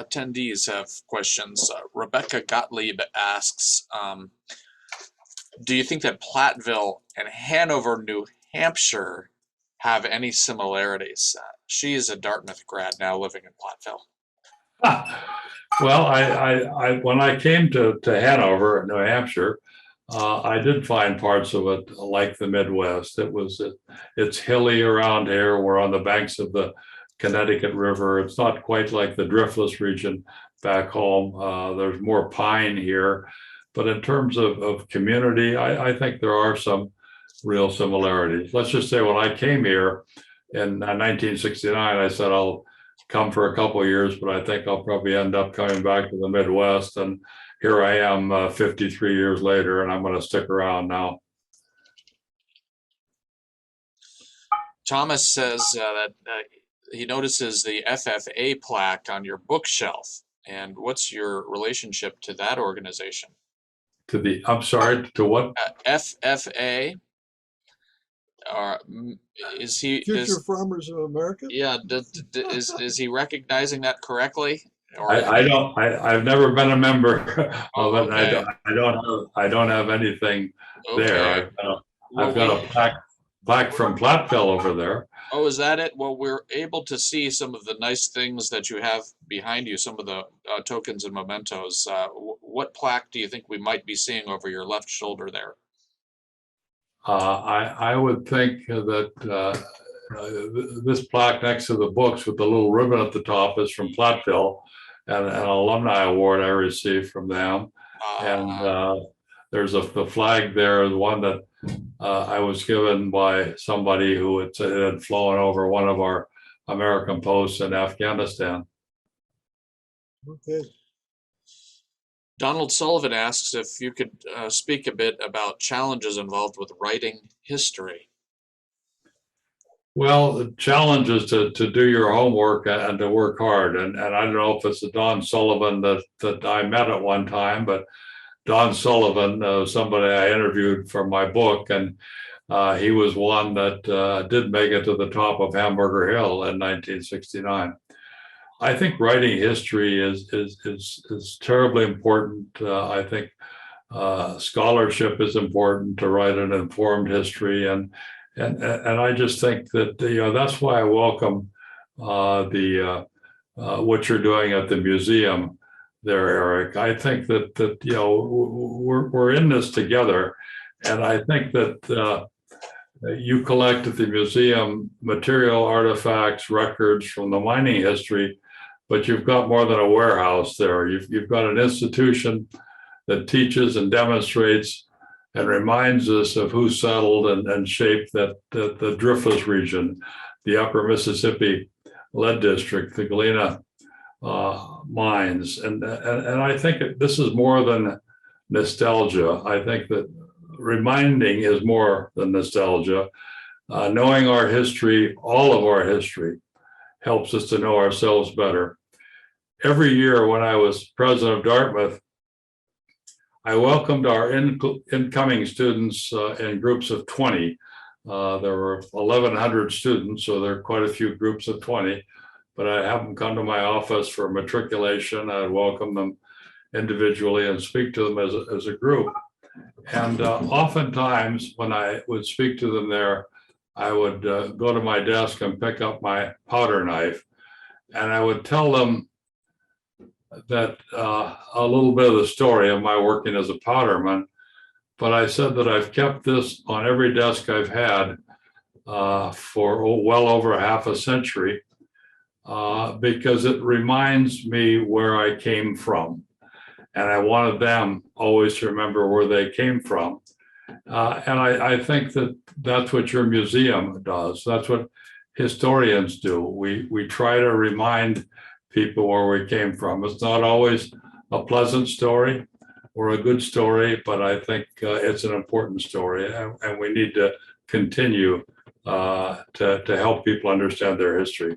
attendees have questions. Rebecca Gottlieb asks, do you think that Platteville and Hanover, New Hampshire have any similarities? She is a Dartmouth grad now living in Platteville. Well, I when I came to Hanover, New Hampshire, I did find parts of it like the Midwest. It's hilly around here. We're on the banks of the Connecticut River. It's not quite like the driftless region back home. There's more pine here. But in terms of community, I think there are some real similarities. Let's just say when I came here in 1969, I said I'll come for a couple of years, but I think I'll probably end up coming back to the Midwest. And here I am 53 years later, and I'm going to stick around now. Thomas says that he notices the FFA plaque on your bookshelf. And what's your relationship to that organization? I'm sorry, to what? FFA. Future Farmers of America? Yeah, is he recognizing that correctly? Or I've never been a member of it. Okay. I don't have anything there. Okay. I've got a plaque from Platteville over there. Oh, is that it? Well, we're able to see some of the nice things that you have behind you, some of the tokens and mementos. What plaque do you think we might be seeing over your left shoulder there? I would think that this plaque next to the books with the little ribbon at the top is from Platteville, and an alumni award I received from them. And there's the flag there, the one that I was given by somebody who had flown over one of our American posts in Afghanistan. Okay. Donald Sullivan asks if you could speak a bit about challenges involved with writing history. Well, the challenge is to do your homework and to work hard. And I don't know if it's the Don Sullivan that I met at one time, but Don Sullivan, somebody I interviewed for my book, and he was one that did make it to the top of Hamburger Hill in 1969. I think writing history is terribly important. I think scholarship is important to write an informed history, and I just think that that's why I welcome what you're doing at the museum there, Erik. I think that we're in this together, and I think that you collect at the museum material, artifacts, records from the mining history but you've got more than a warehouse there. You've got an institution that teaches and demonstrates and reminds us of who settled and shaped the Driftless region, the Upper Mississippi Lead District, the Galena mines, and I think this is more than nostalgia. I think that reminding is more than nostalgia. Knowing our history, all of our history, helps us to know ourselves better. Every year when I was president of Dartmouth, I welcomed our incoming students in groups of 20. There were 1,100 students, so there are quite a few groups of 20, but I have them come to my office for matriculation. I'd welcome them individually and speak to them as a group. And oftentimes when I would speak to them there, I would go to my desk and pick up my powder knife, and I would tell them that a little bit of the story of my working as a powderman. But I said that I've kept this on every desk I've had for well over half a century because it reminds me where I came from. And I wanted them always to remember where they came from. And I think that that's what your museum does. That's what historians do. We try to remind people where we came from. It's not always a pleasant story or a good story, but I think it's an important story, and we need to continue to help people understand their history.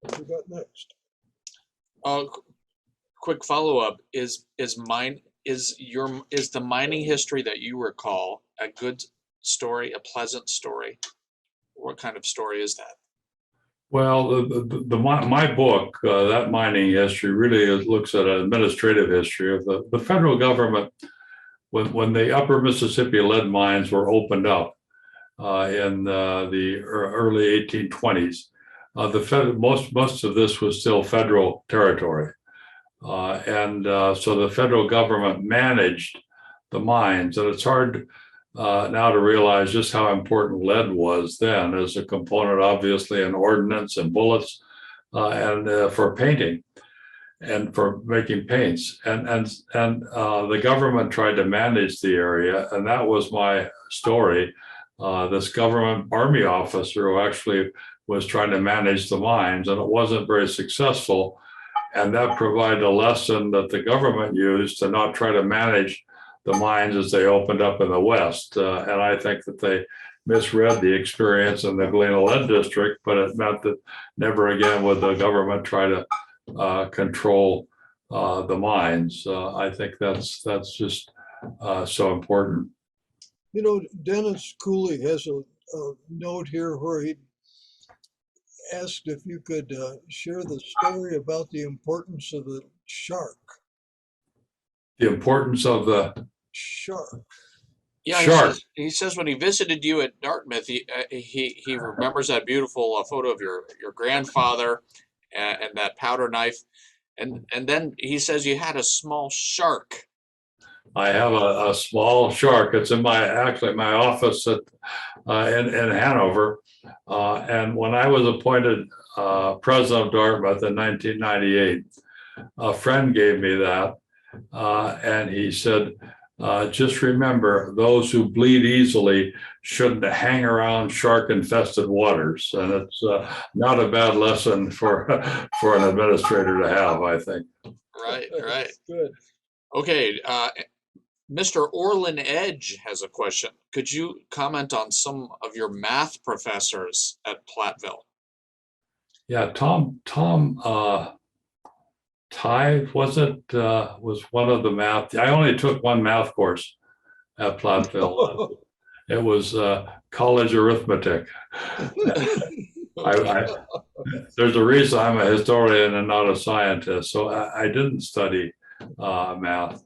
What we got next? Quick follow-up: is the mining history that you recall a good story, a pleasant story? What kind of story is that? Well, my book, that mining history, really looks at an administrative history of the federal government. When the Upper Mississippi lead mines were opened up in the early 1820s, most of this was still federal territory. So the federal government managed the mines, and it's hard now to realize just how important lead was then as a component, obviously, in ordnance and bullets, and for painting and for making paints. And the government tried to manage the area, and that was my story. This government army officer who actually was trying to manage the mines, and it wasn't very successful. And that provided a lesson that the government used to not try to manage the mines as they opened up in the West. And I think that they misread the experience in the Galena Lead District, but it meant that never again would the government try to control the mines. I think that's just so important. You know, Dennis Cooley has a note here where he asked if you could share the story about the importance of the shark. The importance of the Shark. Yeah, shark. He says when he visited you at Dartmouth, he remembers that beautiful photo of your grandfather and that powder knife, and then he says you had a small shark. I have a small shark. It's in my office in Hanover. And when I was appointed president of Dartmouth in 1998, a friend gave me that, and he said, just remember, those who bleed easily shouldn't hang around shark-infested waters. And it's not a bad lesson for an administrator to have, I think. Right. Good. Okay, Mr. Orlin Edge has a question. Could you comment on some of your math professors at Platteville? Yeah, Tom Ty was one of the math. I only took one math course at Platteville. It was college arithmetic. There's a reason I'm a historian and not a scientist, so I didn't study math.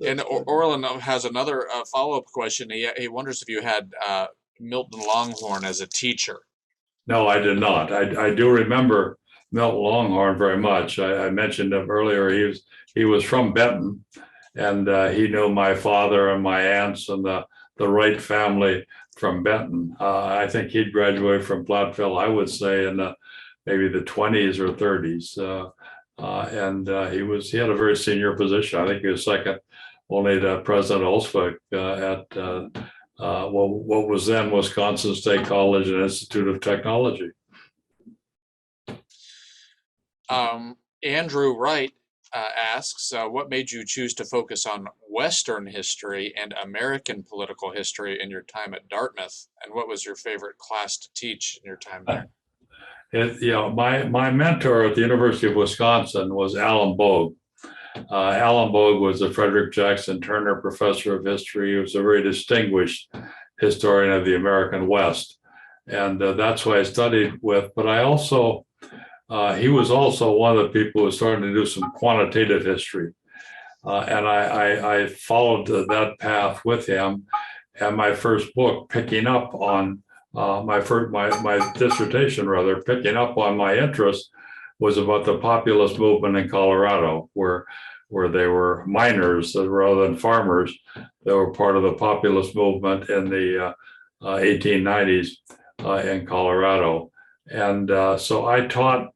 And Orlin has another follow-up question. He wonders if you had Milton Longhorn as a teacher. No, I did not. I do remember Milton Longhorn very much. I mentioned him earlier. He was from Benton, and he knew my father and my aunts and the Wright family from Benton. I think he'd graduated from Platteville, I would say, in the maybe the 20s or 30s. And he had a very senior position. I think he was second only to President Olsvik at what was then Wisconsin State College and Institute of Technology. Andrew Wright asks, what made you choose to focus on Western history and American political history in your time at Dartmouth? And what was your favorite class to teach in your time there? My mentor at the University of Wisconsin was Alan Bogue. Alan Bogue was a Frederick Jackson Turner Professor of History. He was a very distinguished historian of the American West. And that's who I studied with. But I also, he was also one of the people who was starting to do some quantitative history. And I followed that path with him. And my first book, picking up on my dissertation, picking up on my interest, was about the populist movement in Colorado, where they were miners rather than farmers. They were part of the populist movement in the 1890s in Colorado. And so I taught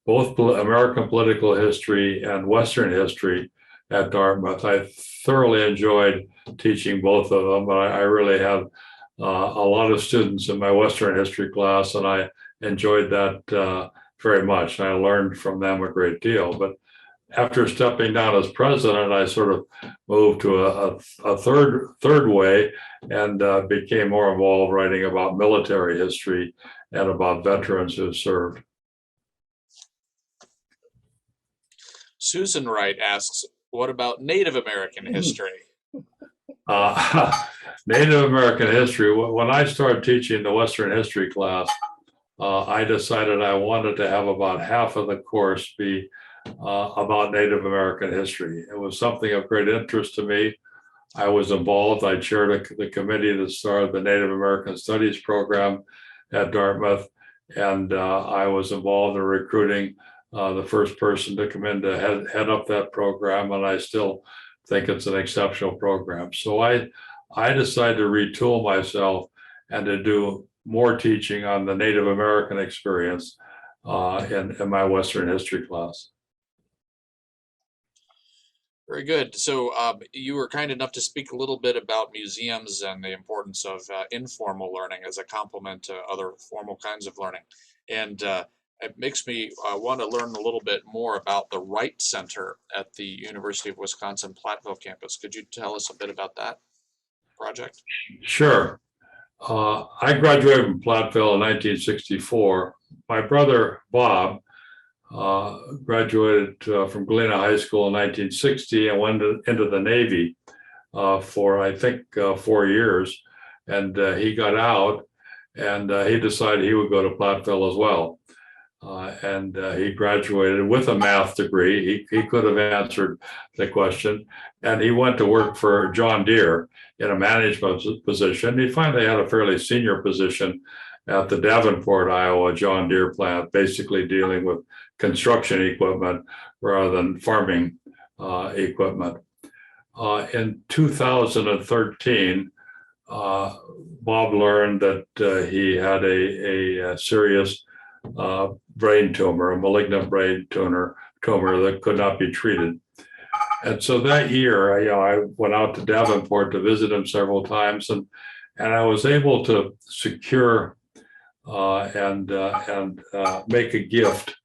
both American political history and Western history at Dartmouth. I thoroughly enjoyed teaching both of them, but I really had a lot of students in my Western history class, and I enjoyed that very much. I learned from them a great deal. But after stepping down as president, I sort of moved to a third way and became more involved writing about military history and about veterans who served. Susan Wright asks, what about Native American history? Native American history, when I started teaching the Western history class, I decided I wanted to have about half of the course be about Native American history. It was something of great interest to me. I was involved. I chaired the committee that started the Native American Studies program at Dartmouth, and I was involved in recruiting the first person to come in to head up that program, and I still think it's an exceptional program. So I decided to retool myself and to do more teaching on the Native American experience in my Western history class. Very good. So you were kind enough to speak a little bit about museums and the importance of informal learning as a complement to other formal kinds of learning. And it makes me want to learn a little bit more about the Wright Center at the University of Wisconsin-Platteville campus. Could you tell us a bit about that project? Sure. I graduated from Platteville in 1964. My brother, Bob, graduated from Galena High School in 1960 and went into the Navy for, I think, 4 years. And he got out and he decided he would go to Platteville as well. And he graduated with a math degree. He could have answered the question. And he went to work for John Deere in a management position. He finally had a fairly senior position at the Davenport, Iowa John Deere plant, basically dealing with construction equipment rather than farming equipment. In 2013, Bob learned that he had a serious brain tumor, a malignant brain tumor that could not be treated. And so that year, I went out to Davenport to visit him several times, and I was able to secure and make a gift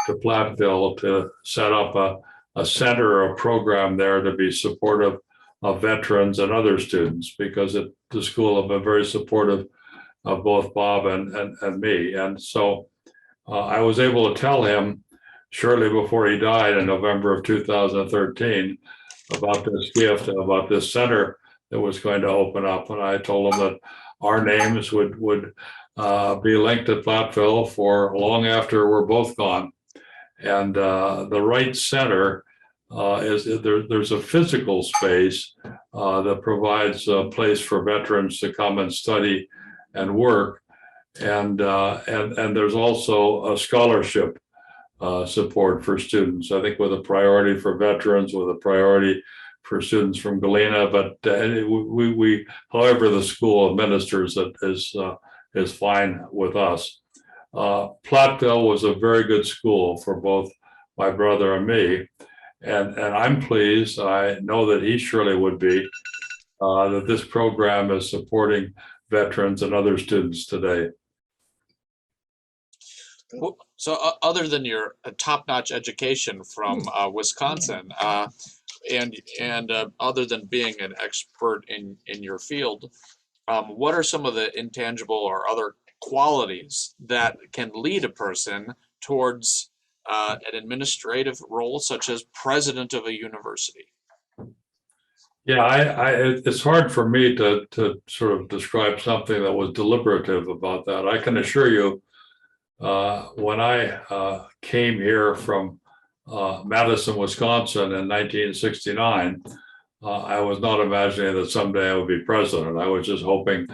to Platteville to set up a center or a program there to be supportive of veterans and other students, because the school have been very supportive of both Bob and me. And so I was able to tell him shortly before he died in November of 2013 about this gift and about this center that was going to open up. And I told him that our names would be linked to Platteville for long after we're both gone. And the Wright Center there's a physical space that provides a place for veterans to come and study and work. And there's also a scholarship support for students, I think with a priority for veterans, with a priority for students from Galena. But we however the school administers it is fine with us. Platteville was a very good school for both my brother and me. And I'm pleased, I know that he surely would be, that this program is supporting veterans and other students today. So other than your top-notch education from Wisconsin, and other than being an expert in your field, what are some of the intangible or other qualities that can lead a person towards an administrative role such as president of a university? Yeah, it's hard for me to sort of describe something that was deliberative about that. I can assure you, when I came here from Madison, Wisconsin in 1969, I was not imagining that someday I would be president. I was just hoping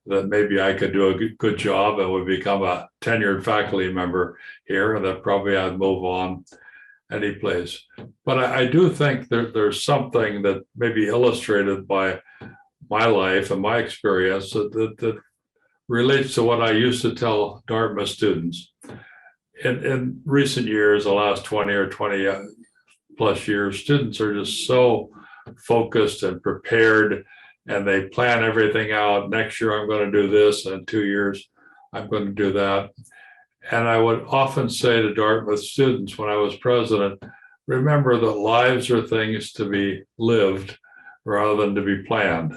that maybe I could do a good job and would become a tenured faculty member here, and that probably I'd move on any place. But I do think there's something that may be illustrated by my life and my experience that relates to what I used to tell Dartmouth students. In recent years, the last 20 or 20 plus years, students are just so focused and prepared, and they plan everything out. Next year, I'm going to do this, and in 2 years, I'm going to do that. And I would often say to Dartmouth students when I was president, remember that lives are things to be lived rather than to be planned.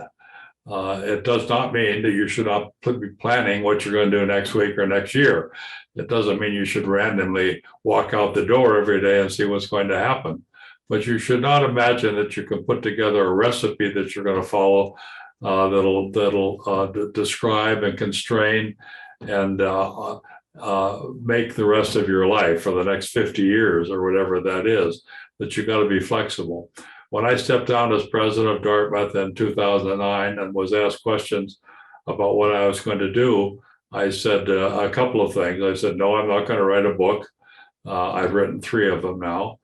It does not mean that you should not be planning what you're going to do next week or next year. It doesn't mean you should randomly walk out the door every day and see what's going to happen. But you should not imagine that you can put together a recipe that you're going to follow that'll describe and constrain and make the rest of your life for the next 50 years or whatever that is, that you got to be flexible. When I stepped down as president of Dartmouth in 2009 and was asked questions about what I was going to do, I said a couple of things. I said, no, I'm not going to write a book. I've written 3 of them now.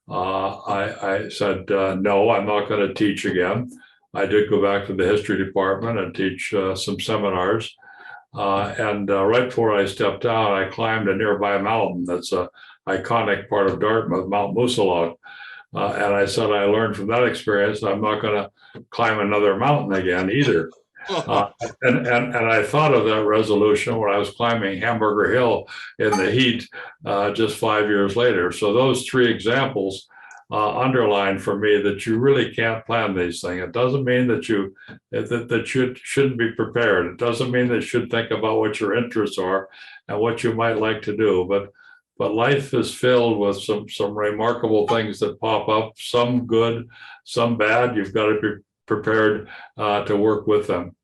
I said, no, I'm not going to teach again. I did go back to the history department and teach some seminars. And right before I stepped down, I climbed a nearby mountain that's an iconic part of Dartmouth, Mount Moosilauke. And I said, I learned from that experience, I'm not going to climb another mountain again either. And I thought of that resolution when I was climbing Hamburger Hill in the heat just 5 years later. So those 3 examples underline for me that you really can't plan these things. It doesn't mean that you shouldn't be prepared. It doesn't mean that you should think about what your interests are and what you might like to do. But life is filled with some remarkable things that pop up, some good, some bad. You've got to be prepared to work with them.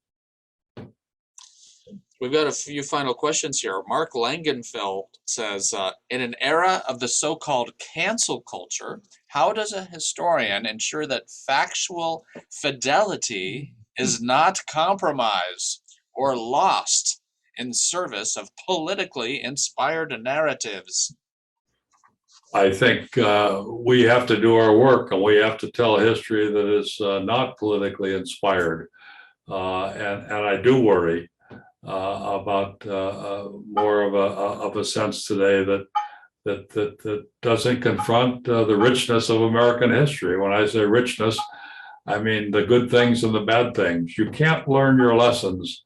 We've got a few final questions here. Mark Langenfeld says, in an era of the so-called cancel culture, how does a historian ensure that factual fidelity is not compromised or lost in service of politically inspired narratives? I think we have to do our work, and we have to tell a history that is not politically inspired. And I do worry about more of a sense today that doesn't confront the richness of American history. When I say richness, I mean the good things and the bad things. You can't learn your lessons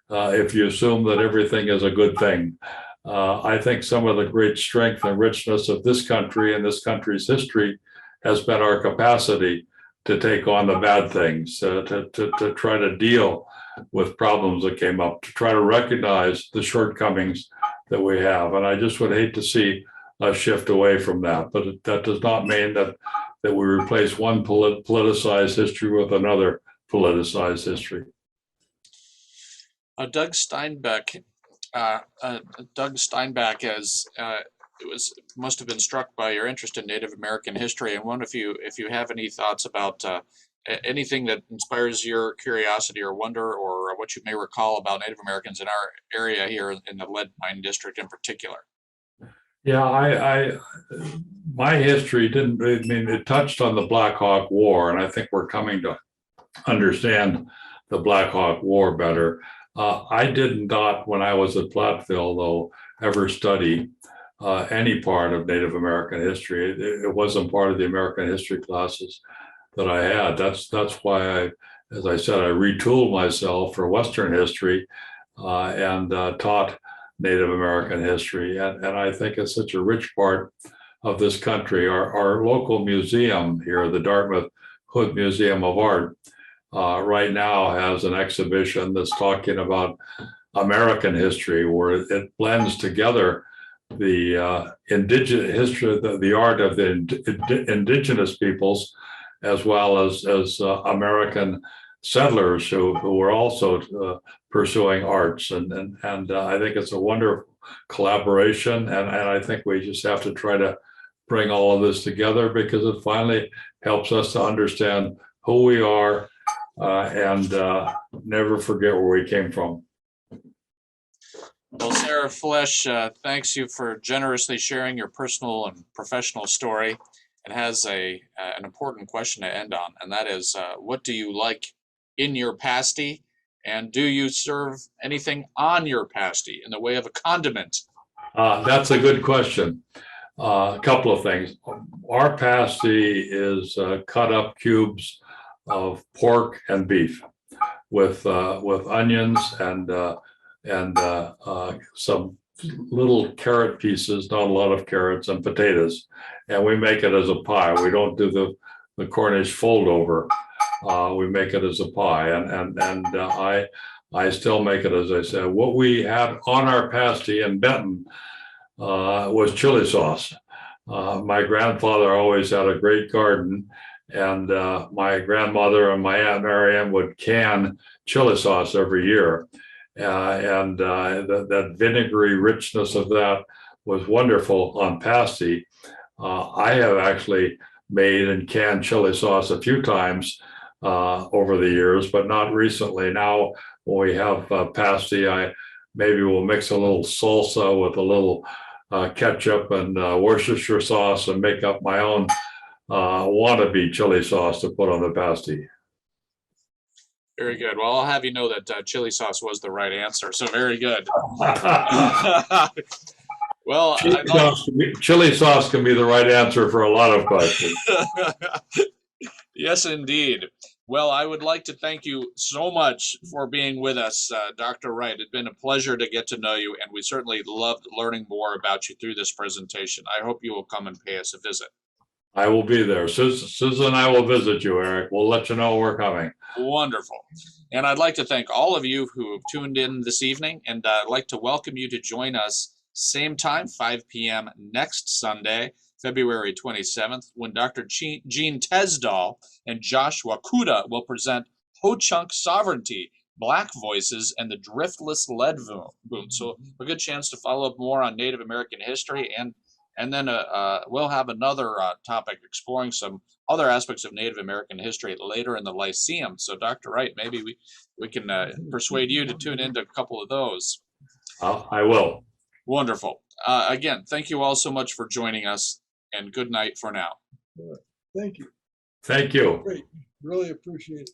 if you assume that everything is a good thing. I think some of the great strength and richness of this country and this country's history has been our capacity to take on the bad things, to try to deal with problems that came up, to try to recognize the shortcomings that we have. And I just would hate to see a shift away from that. But that does not mean that we replace one politicized history with another politicized history. Doug Steinbeck must have been struck by your interest in Native American history, and wonder if you have any thoughts about anything that inspires your curiosity or wonder, or what you may recall about Native Americans in our area here in the Lead Mine District in particular. Yeah, my history it touched on the Black Hawk War, and I think we're coming to understand the Black Hawk War better. I did not, when I was at Platteville, though, ever study any part of Native American history. It wasn't part of the American history classes that I had. That's why I, as I said, I retooled myself for Western history and taught Native American history. And I think it's such a rich part of this country. Our local museum here, the Dartmouth Hood Museum of Art, right now has an exhibition that's talking about American history, where it blends together the indigenous history, the art of the indigenous peoples, as well as American settlers who were also pursuing arts, and I think it's a wonderful collaboration, and I think we just have to try to bring all of this together, because it finally helps us to understand who we are and never forget where we came from. Well, Sarah Flesch, thanks you for generously sharing your personal and professional story. It has an important question to end on, and that is, what do you like in your pasty, and do you serve anything on your pasty in the way of a condiment? That's a good question. A couple of things. Our pasty is cut up cubes of pork and beef with onions and some little carrot pieces, not a lot of carrots, and potatoes. And we make it as a pie. We don't do the Cornish fold over. We make it as a pie. And I still make it, as I said. What we had on our pasty in Benton was chili sauce. My grandfather always had a great garden, and my grandmother and my Aunt Marian would can chili sauce every year. That vinegary richness of that was wonderful on pasty. I have actually made and canned chili sauce a few times over the years, but not recently. Now, when we have pasty, maybe we'll mix a little salsa with a little ketchup and Worcestershire sauce and make up my own wannabe chili sauce to put on the pasty. Very good. Well, I'll have you know that chili sauce was the right answer. So very good. Well, chili sauce can be the right answer for a lot of questions. Yes, indeed. Well, I would like to thank you so much for being with us, Dr. Wright. It's been a pleasure to get to know you, and we certainly loved learning more about you through this presentation. I hope you will come and pay us a visit. I will be there. Susan and I will visit you, Eric. We'll let you know we're coming. Wonderful. And I'd like to thank all of you who have tuned in this evening, and I'd like to welcome you to join us same time, 5 p.m. next Sunday, February 27th, when Dr. Gene Tesdall and Joshua Kuda will present Ho-Chunk Sovereignty, Black Voices, and the Driftless Lead Boom. So a good chance to follow up more on Native American history, and then we'll have another topic exploring some other aspects of Native American history later in the Lyceum. So Dr. Wright, maybe we can persuade you to tune into a couple of those. I will. Wonderful. Again, thank you all so much for joining us, and good night for now. Thank you. Thank you. Great. Really appreciate it.